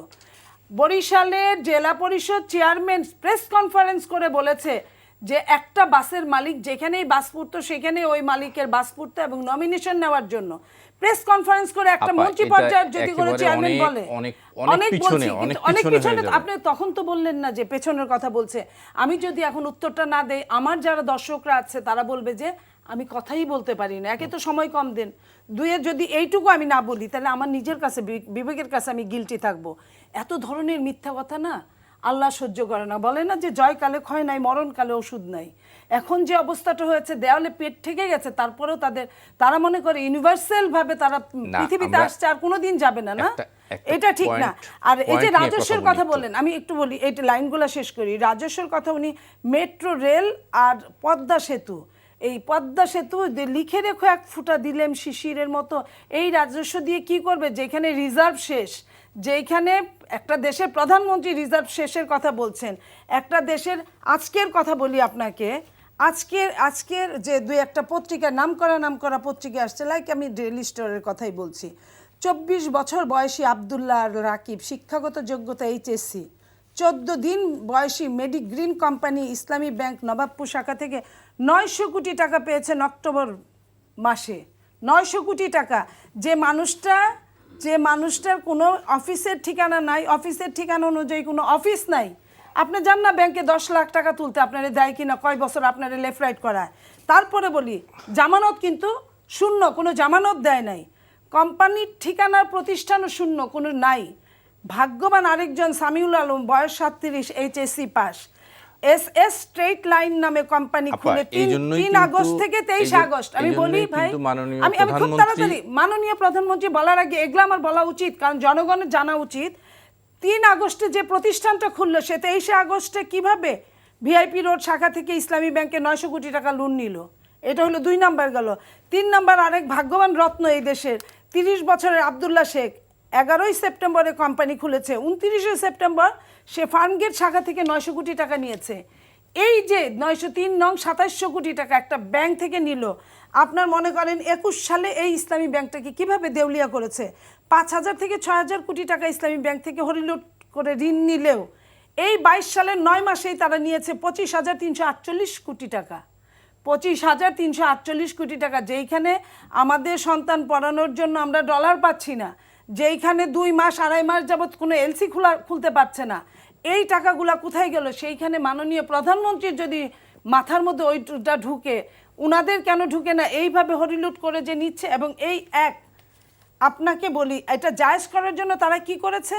বরিশালের জেলা পরিষদ চেয়ারম্যান প্রেস কনফারেন্স করে বলেছে যে একটা বাসের মালিক যেখানেই বাস পুরতো সেখানে ওই মালিকের বাস পুরতো, এবং নমিনেশন নেওয়ার জন্য প্রেস কনফারেন্স করে একটা আপা, মন্ত্রী এটা পর্যায়ের যদি কোনো একেবারে চেয়ারম্যান অনেক- বলে, অনেক- অনেক পিছনে, বলছি, অনেক কিন্তু অনেক পিছনে পিছনে। হয়ে যাবে। আপনি তখন তো বললেন না যে পেছনের কথা বলছে। আমি যদি এখন উত্তরটা না দেই, আমার যারা দর্শকরা আছে তারা বলবে যে আমি কথাই বলতে পারি না। একে তো সময় কম দেন, দুয়ে যদি এইটুকু আমি না বলি তাহলে আমার নিজের কাছে বিবেকের কাছে আমি গিলটি থাকবো। এত ধরনের মিথ্যা কথা না আল্লাহ সহ্য করে না। বলে না যে জয়কালে ক্ষয় নাই, মরণকালে ওষুধ নাই। এখন যে অবস্থাটা হয়েছে, দেওয়ালে পেট ঠেকে গেছে, তারপরেও তারা মনে করে ইউনিভার্সাল ভাবে তারা পৃথিবীতে আমরা আসছে, আর কোনোদিন যাবে না। না, একটা এটা ঠিক না। আর এই যে point নিয়ে রাজস্বের কথা কথা বলি বললেন, আমি একটু বলি, এই লাইনগুলো শেষ করি। রাজস্বের কথা উনি মেট্রো রেল আর পদ্মা সেতু, এই পদ্মা সেতু লিখে রেখো এক ফুটা দিলেম শিশিরের মতো। এই রাজস্ব দিয়ে কি করবে? যেখানে রিজার্ভ শেষ, যেখানে একটা দেশের প্রধানমন্ত্রী রিজার্ভ শেষের কথা বলছেন, একটা দেশের, আজকের কথা বলি আপনাকে, আজকের যে দুই একটা পত্রিকা নাম করা পত্রিকা আসছে, লাইক আমি ডেইলি স্টারের কথাই বলছি, 24 বছর বয়সী আব্দুল্লাহ রাকিব, শিক্ষাগত যোগ্যতা এইচএসসি, 14 দিন বয়সী মেডিগ্রিন কোম্পানি ইসলামী ব্যাংক নবাবপুর শাখা থেকে 900 কোটি টাকা পেয়েছেন অক্টোবর মাসে। 900 কোটি টাকা। যে মানুষটার কোনো অফিসের ঠিকানা নাই, অফিসের ঠিকানা অনুযায়ী কোনো অফিস নাই। আপনি যান না ব্যাংকে 10 লাখ টাকা তুলতে, আপনারা দেয় কিনা, কয় বছর আপনারা লেফট রাইট করায়। তারপরে বলি জামানত কিন্তু শূন্য, কোনো জামানত দেয় নাই। কোম্পানির ঠিকানার প্রতিষ্ঠানও শূন্য, কোনো নাই। ভাগ্যবান আরেকজন সামিউল আলম, বয়স 37, HSC pass, S straight line নামে কোম্পানি আপা, খুলে এই জন্যই 3 কিন্তু- আগস্ট থেকে 23 আগস্ট। আমি এই জন্যই বলি ভাই, কিন্তু মাননীয় আমি খুব প্রধানমন্ত্রী- তাড়াতাড়ি, মাননীয় প্রধানমন্ত্রী বলার আগে এগুলো আমার বলা উচিত, কারণ জনগণের জানা উচিত। 3 আগস্টে যে প্রতিষ্ঠানটা খুললো, সে 23 আগস্টে কিভাবে ভিআইপি রোড শাখা থেকে ইসলামী ব্যাংকে 900 কোটি টাকা লোন নিল। এটা হলো 2 নাম্বার গেল। 3 নাম্বার, আরেক ভাগ্যবান রত্ন এই দেশের 30 বছরের আব্দুল্লাহ শেখ, 11ই সেপ্টেম্বরে কোম্পানি খুলেছে, 29শে সেপ্টেম্বর সে ফার্মগেট শাখা থেকে 900 কোটি টাকা নিয়েছে। এই যে 903 নং 2700 কোটি টাকা একটা ব্যাংক থেকে নিল। আপনার মনে করেন 21 সালে এই ইসলামী ব্যাংকটাকে কিভাবে দেউলিয়া করেছে। 5000 থেকে 6000 কোটি টাকা ইসলামী ব্যাংক থেকে হরিলুট করে ঋণ নিলেও এই 22 সালের 9 মাসেই তারা নিয়েছে 25,348 কোটি টাকা। 25,348 কোটি টাকা, যেইখানে আমাদের সন্তান পড়ানোর জন্য আমরা ডলার পাচ্ছি না, যেইখানে 2 মাস 2.5 মাস যাবৎ কোনো এলসি খুলতে পারছে না, এই টাকাগুলা কোথায় গেল? সেইখানে মাননীয় প্রধানমন্ত্রীর যদি মাথার মধ্যে ওইটা ঢুকে, উনাদের কেন ঢুকে না? এইভাবে হরিলুট করে যে নিচ্ছে। এবং এই আপনাকে বলি, এটা জায়েজ করার জন্য তারা কি করেছে?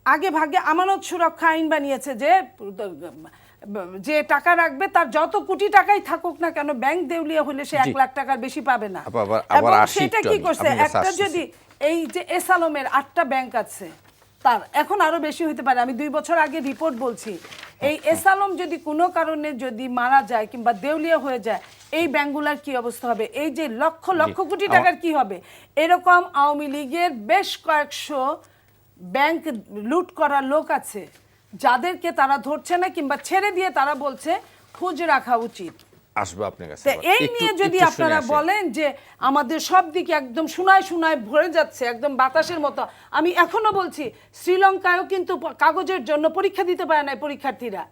আগে ভাগে আমানত সুরক্ষা আইন বানিয়েছে, যে টাকা রাখবে তার যত কোটি টাকাই থাকুক না কেন, ব্যাংক দেউলিয়া হলে সে 1 লাখ টাকার বেশি পাবে না। আবার এবং আসি সেটা একটু কি আমি, করছে? আপনার কাছে একটা আসতেছি। যদি এই যে এস আলমের 8টা ব্যাংক আছে, তার এখন আরো বেশি হতে পারে, আমি 2 বছর আগে রিপোর্ট বলছি, এই এস আলম যদি কোনো কারণে যদি মারা যায় কিংবা দেউলিয়া হয়ে যায়, এই ব্যাংকগুলোর কি অবস্থা হবে? এই যে লক্ষ লক্ষ কোটি টাকার কি হবে? এরকম আওয়ামী লীগের বেশ কয়েকশো ব্যাংক লুট করার লোক আছে, যাদেরকে তারা ধরছে না কিংবা ছেড়ে দিয়ে তারা বলছে খোঁজ রাখা উচিত। আসবো আপনার কাছে তা আবার। এই একটু- নিয়ে যদি একটু শুনে আপনারা আসি। বলেন যে আমাদের সব দিকে একদম সোনায় ভরে যাচ্ছে, একদম বাতাসের মতো, আমি এখনো বলছি শ্রীলঙ্কায়ও কিন্তু কাগজের জন্য পরীক্ষা দিতে পারে না পরীক্ষার্থীরা।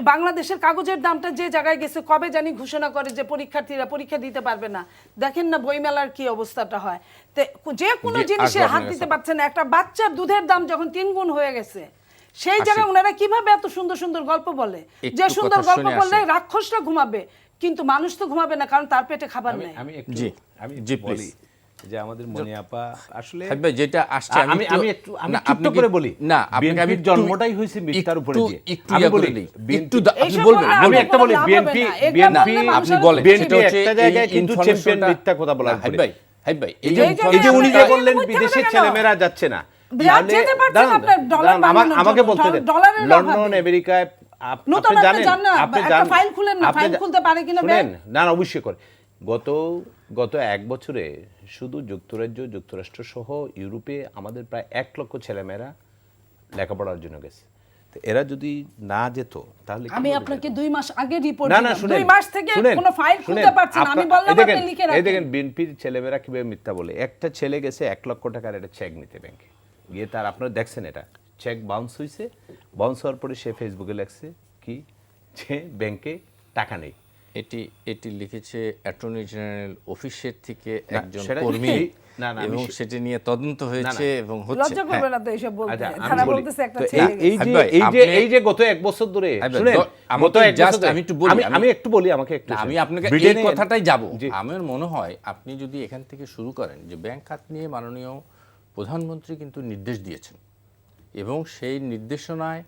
বাংলাদেশের কাগজের দামটা যে জায়গায় গেছে, কবে জানি ঘোষণা করে যে পরীক্ষার্থীরা পরীক্ষা দিতে পারবে না। দেখেন না বইমেলার কি অবস্থাটা হয়। যে কোনো জি, জিনিসে আসবো হাত আপনার দিতে কাছে। পারছে না। একটা বাচ্চার দুধের দাম যখন 3 গুণ হয়ে গেছে, সেই জায়গায় ওনারা কিভাবে এত সুন্দর সুন্দর গল্প বলে, একটু যে সুন্দর কথা গল্প শুনে বললে আসি। রাক্ষসরা ঘুমাবে কিন্তু মানুষ তো ঘুমাবে না, কারণ তার পেটে খাবার নেই। আমি একটু জি, আমি জি, একটু বলি please। যে আমাদের মনি আপা আসলে হাবিব ভাই, যেটা আসছে আমি একটু না, ছোট্ট আপনি করে কি- বলি, না, আপনাকে আমি বিএনপির একটু- জন্মটাই হয়েছে মিথ্যার উপরে একটু- দিয়ে। একটু আমি ইয়া করে বলি দিই। বিএনপি আপনি এইসব বলবেন, বলে আমি বলবেন। একটা বলি, লাভ হবে বিএনপি না। এগুলো বিএনপি বললে আপনি মানুষের বলেন বিএনপি সেটা হচ্ছে একটা জায়গায় এই কিন্তু information চ্যাম্পিয়ন টা- মিথ্যা কথা বলার না, হাবিব উপরে। ভাই, হাবিব ভাই, এই এই যে জায়গায় এই যে উনি যে আপনি- বললেন মিথ্যা বিদেশের কথা কেন? ছেলেমেয়েরা যাচ্ছে না, বিরাট যেতে পারছে না, আপনার ডলার বানানোর আমাকে জন্য, বলতে দেন, ডলারের লন্ডন অভাবে। আমেরিকায় নতুন আপনি আপনি জানেন না, আপনি একটা জানেন, ফাইল খুলেন না, আপনি ফাইল খুলতে পারে কিনা শুনেন, ব্যাংক? না না, অবশ্যই করে। গত 1 বছরে শুধু যুক্তরাজ্য, যুক্তরাষ্ট্র সহ ইউরোপে আমাদের প্রায় 1 লক্ষ ছেলেমেয়েরা লেখাপড়ার জন্য গেছে। তো এরা যদি না যেত তাহলে আমি কিভাবে আপনাকে যেত? 2 মাস আগে রিপোর্ট না না দিলাম, শুনেন, 2 মাস থেকে শুনেন, কোনো ফাইল শুনেন, খুলতে পারছি না, আমি বললাম এই দেখেন, আপনি লিখে এই রাখেন। দেখেন বিএনপির ছেলেমেয়েরা কিভাবে মিথ্যা বলে। একটা ছেলে গেছে 1 লক্ষ টাকার একটা চেক নিতে ব্যাংকে গিয়ে, তার আপনারা দেখছেন এটা চেক বাউন্স হয়েছে, বাউন্স হওয়ার পরে সে ফেসবুকে লেখছে কি, যে ব্যাংকে টাকা নেই। এটি লিখেছে অ্যাটর্নি জেনারেল অফিসের থেকে না, একজন সেটা- কর্মী, না, না, আমি এবং সেটি নিয়ে তদন্ত হয়েছে এবং হচ্ছে। লজ্জা করবে না তো এইসব বলতে? আচ্ছা, আমি তারা বলি, বলতেছে একটা তো ছেলে এই গেছে। যে ভাই, আপনি- এই যে গত 1 বছর ধরে ভাই, শুনেন, আমাকে গত 1 just বছর ধরে- আমি একটু বলি, আমি একটু বলি, আমাকে একটু না, আমি শুনুন। আপনাকে এই ব্রিটেনে- কথাটাই যাব। জি। আমার মনে হয় আপনি যদি এখান থেকে শুরু করেন যে ব্যাংক খাত নিয়ে মাননীয় প্রধানমন্ত্রী কিন্তু নির্দেশ দিয়েছেন, এবং সেই নির্দেশনায়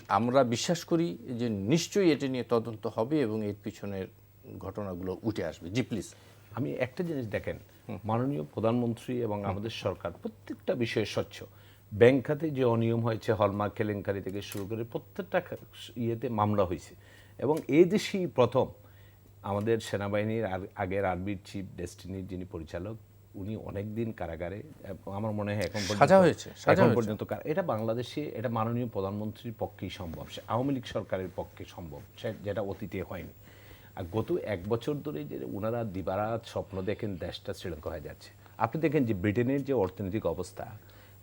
আমরা বিশ্বাস করি যে নিশ্চয়ই এটি নিয়ে তদন্ত হবে এবং এর পিছনের ঘটনাগুলো উঠে আসবে। জি প্লিজ। আমি একটা জিনিস দেখেন, মাননীয় প্রধানমন্ত্রী এবং আমাদের সরকার প্রত্যেকটা বিষয়ে স্বচ্ছ। ব্যাংক খাতে যে অনিয়ম হয়েছে, হলমার্ক কেলেঙ্কারি থেকে শুরু করে প্রত্যেকটা ইয়েতে মামলা হয়েছে, এবং এই দেশেই প্রথম আমাদের সেনাবাহিনীর আগের আর্মির চিফ ডেস্টিনির যিনি পরিচালক, উনি অনেক দিন কারাগারে, আমার মনে হয় এখন পর্যন্ত- সাজা হয়েছে, সাজা এখন হয়েছে। পর্যন্ত এটা বাংলাদেশে, এটা মাননীয় প্রধানমন্ত্রীর পক্ষেই সম্ভব, সে আওয়ামী লীগ সরকারের পক্ষে সম্ভব, যেটা অতীতে হয়নি। আর গত 1 বছর ধরে যে ওনারা দিবারাত স্বপ্ন দেখেন দেশটা শ্রীলঙ্কা হয়ে যাচ্ছে। আপনি দেখেন যে ব্রিটেনের যে অর্থনৈতিক অবস্থা,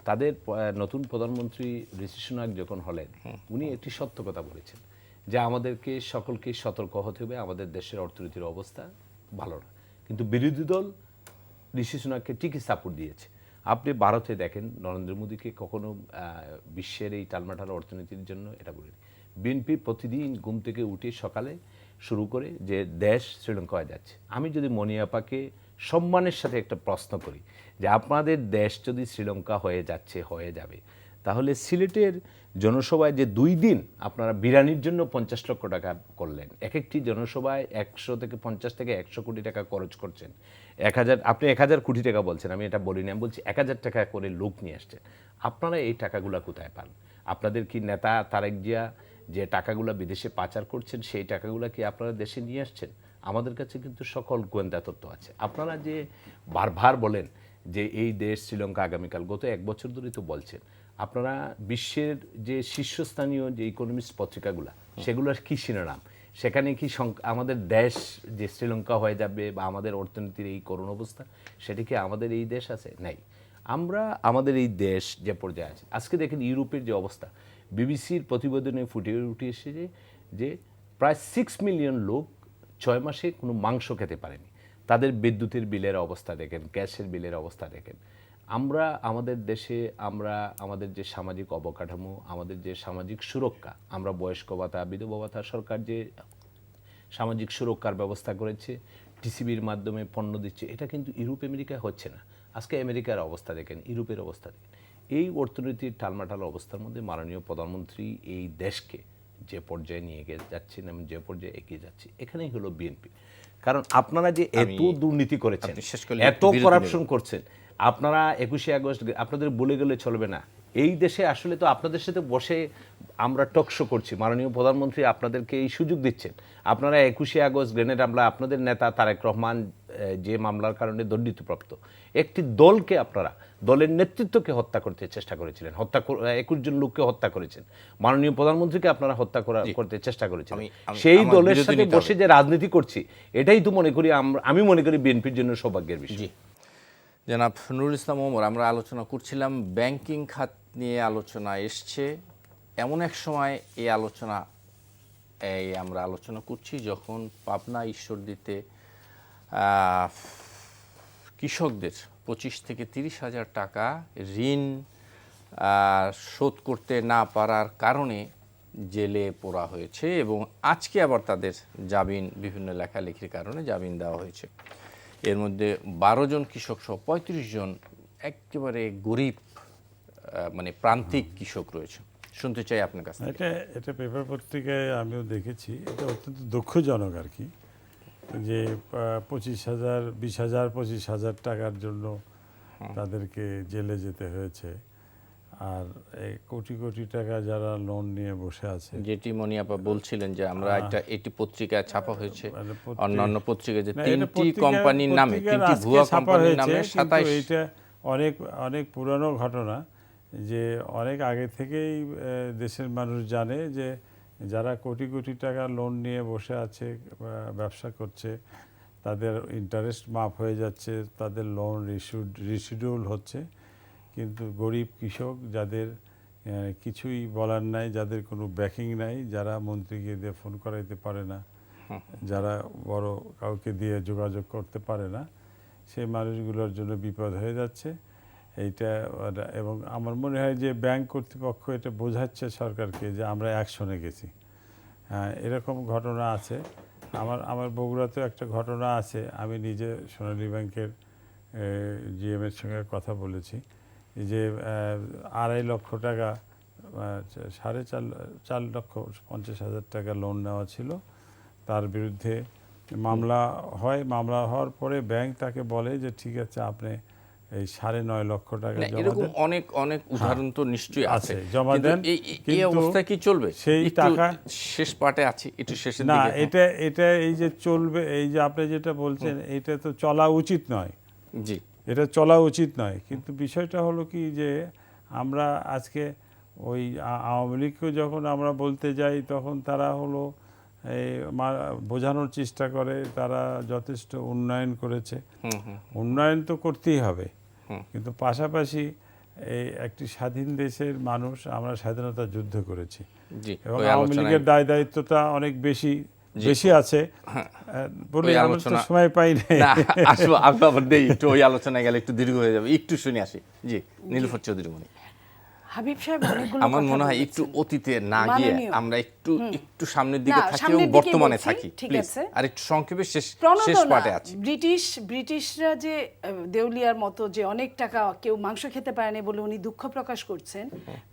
তাদের নতুন প্রধানমন্ত্রী ঋষি সুনাক যখন হলেন, উনি একটি সত্য কথা বলেছেন যে আমাদেরকে সকলকে সতর্ক হতে হবে, আমাদের দেশের অর্থনীতির অবস্থা ভালো না। কিন্তু বিরোধী দল ঋষি সুনাককে ঠিকই সাপোর্ট দিয়েছে। আপনি ভারতে দেখেন, নরেন্দ্র মোদীকে কখনো বিশ্বের এই টালমাটাল অর্থনীতির জন্য এটা বলিনি। বিএনপি প্রতিদিন ঘুম থেকে উঠে সকালে শুরু করে যে দেশ শ্রীলঙ্কা হয়ে যাচ্ছে। আমি যদি মনি আপাকে সম্মানের সাথে একটা প্রশ্ন করি যে আপনাদের দেশ যদি শ্রীলঙ্কা হয়ে যাবে, তাহলে সিলেটের জনসভায় যে 2 দিন আপনারা বিরিয়ানির জন্য 50 লক্ষ টাকা করলেন, এক একটি জনসভায় 100 থেকে 50 থেকে 100 কোটি টাকা খরচ করছেন, 1000, আপনি 1000 কোটি টাকা বলছেন, আমি এটা বলিনি, আমি বলছি 1000 টাকা করে লোক নিয়ে আসছেন। আপনারা এই টাকাগুলো কোথায় পান? আপনাদের কি নেতা তারেক জিয়া যে টাকাগুলো বিদেশে পাচার করছেন, সেই টাকাগুলো কি আপনারা দেশে নিয়ে আসছেন? আমাদের কাছে কিন্তু সকল গোয়েন্দা তথ্য আছে। আপনারা যে বারবার বলেন যে এই দেশ শ্রীলঙ্কা আগামীকাল, গত 1 বছর ধরেই তো বলছেন, আপনারা বিশ্বের যে শীর্ষস্থানীয় যে ইকোনমিস্ট পত্রিকাগুলো, সেগুলোর কি শিরোনাম? সেখানে কি আমাদের দেশ যে শ্রীলঙ্কা হয়ে যাবে বা আমাদের অর্থনীতির এই করুণ অবস্থা, সেটি কি আমাদের এই দেশ আছে? নাই। আমরা আমাদের এই দেশ যে পর্যায়ে আছে, আজকে দেখেন ইউরোপের যে অবস্থা, বিবিসির প্রতিবেদনে ফুটে এসেছে যে প্রায় 6 মিলিয়ন লোক 6 মাসে কোনো মাংস খেতে পারেনি। তাদের বিদ্যুতের বিলের অবস্থা দেখেন, গ্যাসের বিলের অবস্থা দেখেন। আমরা আমাদের দেশে, আমরা আমাদের যে সামাজিক অবকাঠামো, আমাদের যে সামাজিক সুরক্ষা, আমরা বয়স্ক ভাতা, বিধবা ভাতা, সরকার যে সামাজিক সুরক্ষার ব্যবস্থা করেছে, টিসিবির মাধ্যমে পণ্য দিচ্ছে, এটা কিন্তু ইউরোপ আমেরিকায় হচ্ছে না। আজকে আমেরিকার অবস্থা দেখেন, ইউরোপের অবস্থা দেখেন। এই অর্থনীতির টালমাটাল অবস্থার মধ্যে মাননীয় প্রধানমন্ত্রী এই দেশকে যে পর্যায়ে নিয়ে যাচ্ছেন এবং যে পর্যায়ে এগিয়ে যাচ্ছে, এখানেই হলো বিএনপি। কারণ আপনারা যে এত দুর্নীতি করেছেন, এত করাপশন করছেন, আপনারা 21শে আগস্ট আপনাদের বলে গেলে চলবে না। এই দেশে আসলে তো আপনাদের সাথে বসে আমরা টকশো করছি, মাননীয় প্রধানমন্ত্রী আপনাদেরকে এই সুযোগ দিচ্ছেন। আপনারা 21শে আগস্ট গ্রেনেড হামলা, আপনাদের নেতা তারেক রহমান যে মামলার কারণে দণ্ডিতপ্রাপ্ত একটি দলকে, আপনারা দলের নেতৃত্বকে হত্যা করতে চেষ্টা করেছিলেন, 21 জন লোককে হত্যা করেছেন, মাননীয় প্রধানমন্ত্রীকে আপনারা হত্যা করতে চেষ্টা করেছেন। সেই দলের সাথে বসে যে রাজনীতি করছি, এটাই তো মনে করি আমি মনে করি বিএনপির জন্য সৌভাগ্যের বিষয়। জনাব নুরুল ইসলাম ওমর, আমরা আলোচনা করছিলাম ব্যাংকিং খাত নিয়ে, আলোচনা এসছে এমন এক সময় আমরা আলোচনা করছি যখন পাবনা ঈশ্বরদীতে কৃষকদের 25 থেকে 30 হাজার টাকা ঋণ শোধ করতে না পারার কারণে জেলে পোরা হয়েছে এবং আজকে আবার তাদের জামিন বিভিন্ন লেখালেখির কারণে জামিন দেওয়া হয়েছে। এর মধ্যে 12 জন কৃষক সহ 35 জন একেবারে গরিব মানে প্রান্তিক কৃষক রয়েছে। শুনতে চাই আপনার কাছ থেকে। এটা পেপার পত্রিকায় আমিও দেখেছি, এটা অত্যন্ত দুঃখজনক আর কি, যে 25,000 20,000 25,000 টাকার জন্য তাদেরকে জেলে যেতে হয়েছে। আর এই কোটি কোটি টাকা যারা লোন নিয়ে বসে আছে, যেটি মনিয়াপা বলছিলেন যে আমরা এটি পত্রিকায় ছাপা হয়েছে, মানে অন্যান্য পত্রিকায় যে না, এটা 3টি কোম্পানির নামে, পত্রিকার 3টি আজকে ভুয়া ছাপা কোম্পানির নামে হয়েছে, কিন্তু 27। এইটা অনেক অনেক পুরানো ঘটনা, যে অনেক আগে থেকেই দেশের মানুষ জানে যে যারা কোটি কোটি টাকা লোন নিয়ে বসে আছে, ব্যবসা করছে, তাদের ইন্টারেস্ট মাফ হয়ে যাচ্ছে, তাদের লোন রিশিডিউল হচ্ছে, কিন্তু গরিব কৃষক যাদের কিছুই বলার নাই, যাদের কোনো ব্যাকিং নাই, যারা মন্ত্রীকে দিয়ে ফোন করাইতে পারে না, যারা বড় কাউকে দিয়ে যোগাযোগ করতে পারে না, সেই মানুষগুলোর জন্য বিপদ হয়ে যাচ্ছে এইটা। এবং আমার মনে হয় যে ব্যাংক কর্তৃপক্ষ এটা বোঝাচ্ছে সরকারকে যে আমরা অ্যাকশনে গেছি। হ্যাঁ, এরকম ঘটনা আছে। আমার বগুড়াতেও একটা ঘটনা আছে। আমি নিজে সোনালী ব্যাংকের জিএমের সঙ্গে কথা বলেছি যে 2.5 লক্ষ টাকা, 4.50 টাকা লোন নেওয়া ছিল, তার বিরুদ্ধে মামলা হয়। মামলা হওয়ার পরে ব্যাংক তাকে বলে যে ঠিক আছে, আপনি এই 9.5 লক্ষ টাকা জমা এরকম দেন। অনেক অনেক উদাহরণ তো নিশ্চয়ই আছে, জমা কিন্তু দেন। এই কিন্তু অবস্থায় কি চলবে? সেই একটু টাকা শেষ পার্টে আছে, একটু শেষের না, দিকে। এটা এই যে চলবে, এই যে আপনি যেটা বলছেন, এটা তো চলা উচিত নয়। জি, এটা চলা উচিত নয়। কিন্তু বিষয়টা হলো কি যে আমরা আজকে ওই আওয়ামী লীগকে যখন আমরা বলতে যাই, তখন তারা হলো বোঝানোর চেষ্টা করে তারা যথেষ্ট উন্নয়ন করেছে। উন্নয়ন তো করতেই হবে, কিন্তু পাশাপাশি এই একটি স্বাধীন দেশের মানুষ, আমরা স্বাধীনতা যুদ্ধ করেছি জি। এবং ওই আওয়ামী আলোচনায় লীগের দায় দায়িত্বটা অনেক বেশি আছে বলে ওই আমরা তো আলোচনা- সময় পাই নাই। না, আসবো আবার দেই একটু, ওই আলোচনায় গেলে একটু দীর্ঘ হয়ে যাবে, একটু শুনে আসি। জি, নীলুফার চৌধুরী মনি। হাবিব সাহেব অনেকগুলো আমার কথা মনে হয় বলেছেন। একটু অতীতে না গিয়ে মাননীয়। আমরা একটু সামনের দিকে না, থাকি সামনের এবং দিকেই বর্তমানে বলছি, থাকি ঠিক প্লিজ। আছে। আর একটু সংক্ষেপে শেষ প্রণোদনা, পার্টে আছি। ব্রিটিশরা যে দেউলিয়ার মতো যে অনেক টাকা কেউ মাংস খেতে পারেনি বলে উনি দুঃখ প্রকাশ করছেন।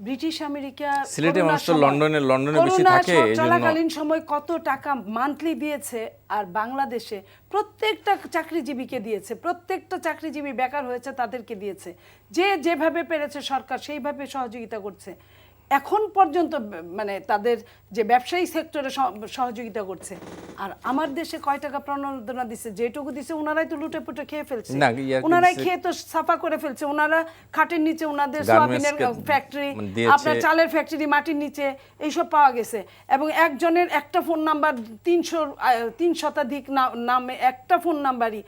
ব্রিটিশ আমেরিকা সিলেটের মানুষ তো করোনার লন্ডনে বেশি করোনা থাকে, এই জন্য চলাকালীন সময় কত টাকা মান্থলি দিয়েছে, আর বাংলাদেশে প্রত্যেকটা চাকরিজীবীকে দিয়েছে, প্রত্যেকটা চাকরিজীবী বেকার হয়েছে তাদেরকে দিয়েছে। যে যেভাবে পেরেছে সরকার সেইভাবে সহযোগিতা করছে। এখন পর্যন্ত মানে তাদের যে ব্যবসায়ী সেক্টরে সহযোগিতা করছে। আর আমার দেশে কয় টাকা প্রণোদনা দিচ্ছে, যেটুকু দিচ্ছে ওনারাই তো লুটে পুটে খেয়ে ফেলছে, না, ওনারাই খেয়ে তো সাফা করে ফেলছে। ওনারা খাটের নিচে ওনাদের সোয়াবিনের ফ্যাক্টরি, আপনার চালের ফ্যাক্টরি, মাটির নিচে এইসব পাওয়া গেছে। এবং একজনের একটা ফোন নাম্বার 300 শতাধিক নামে একটা ফোন নাম্বারই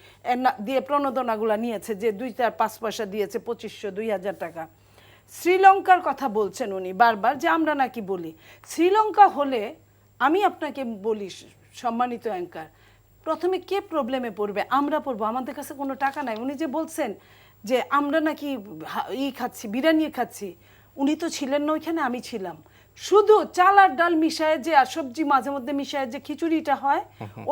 দিয়ে প্রণোদনাগুলো নিয়েছে, যে 2-5 পয়সা দিয়েছে 2500 2000 টাকা। শ্রীলঙ্কার কথা বলছেন উনি বারবার, যে আমরা নাকি বলি। শ্রীলঙ্কা হলে আমি আপনাকে বলি সম্মানিত অ্যাঙ্কার, প্রথমে কে প্রবলেমে পড়বে? আমরা পড়বো, আমাদের কাছে কোনো টাকা নাই। উনি যে বলছেন যে আমরা নাকি খাচ্ছি, বিরিয়ানি খাচ্ছি, উনি তো ছিলেন না ওইখানে, আমি ছিলাম। শুধু চাল আর ডাল মিশায় যে, আর সবজি মাঝে মধ্যে মিশায় যে খিচুড়িটা হয়,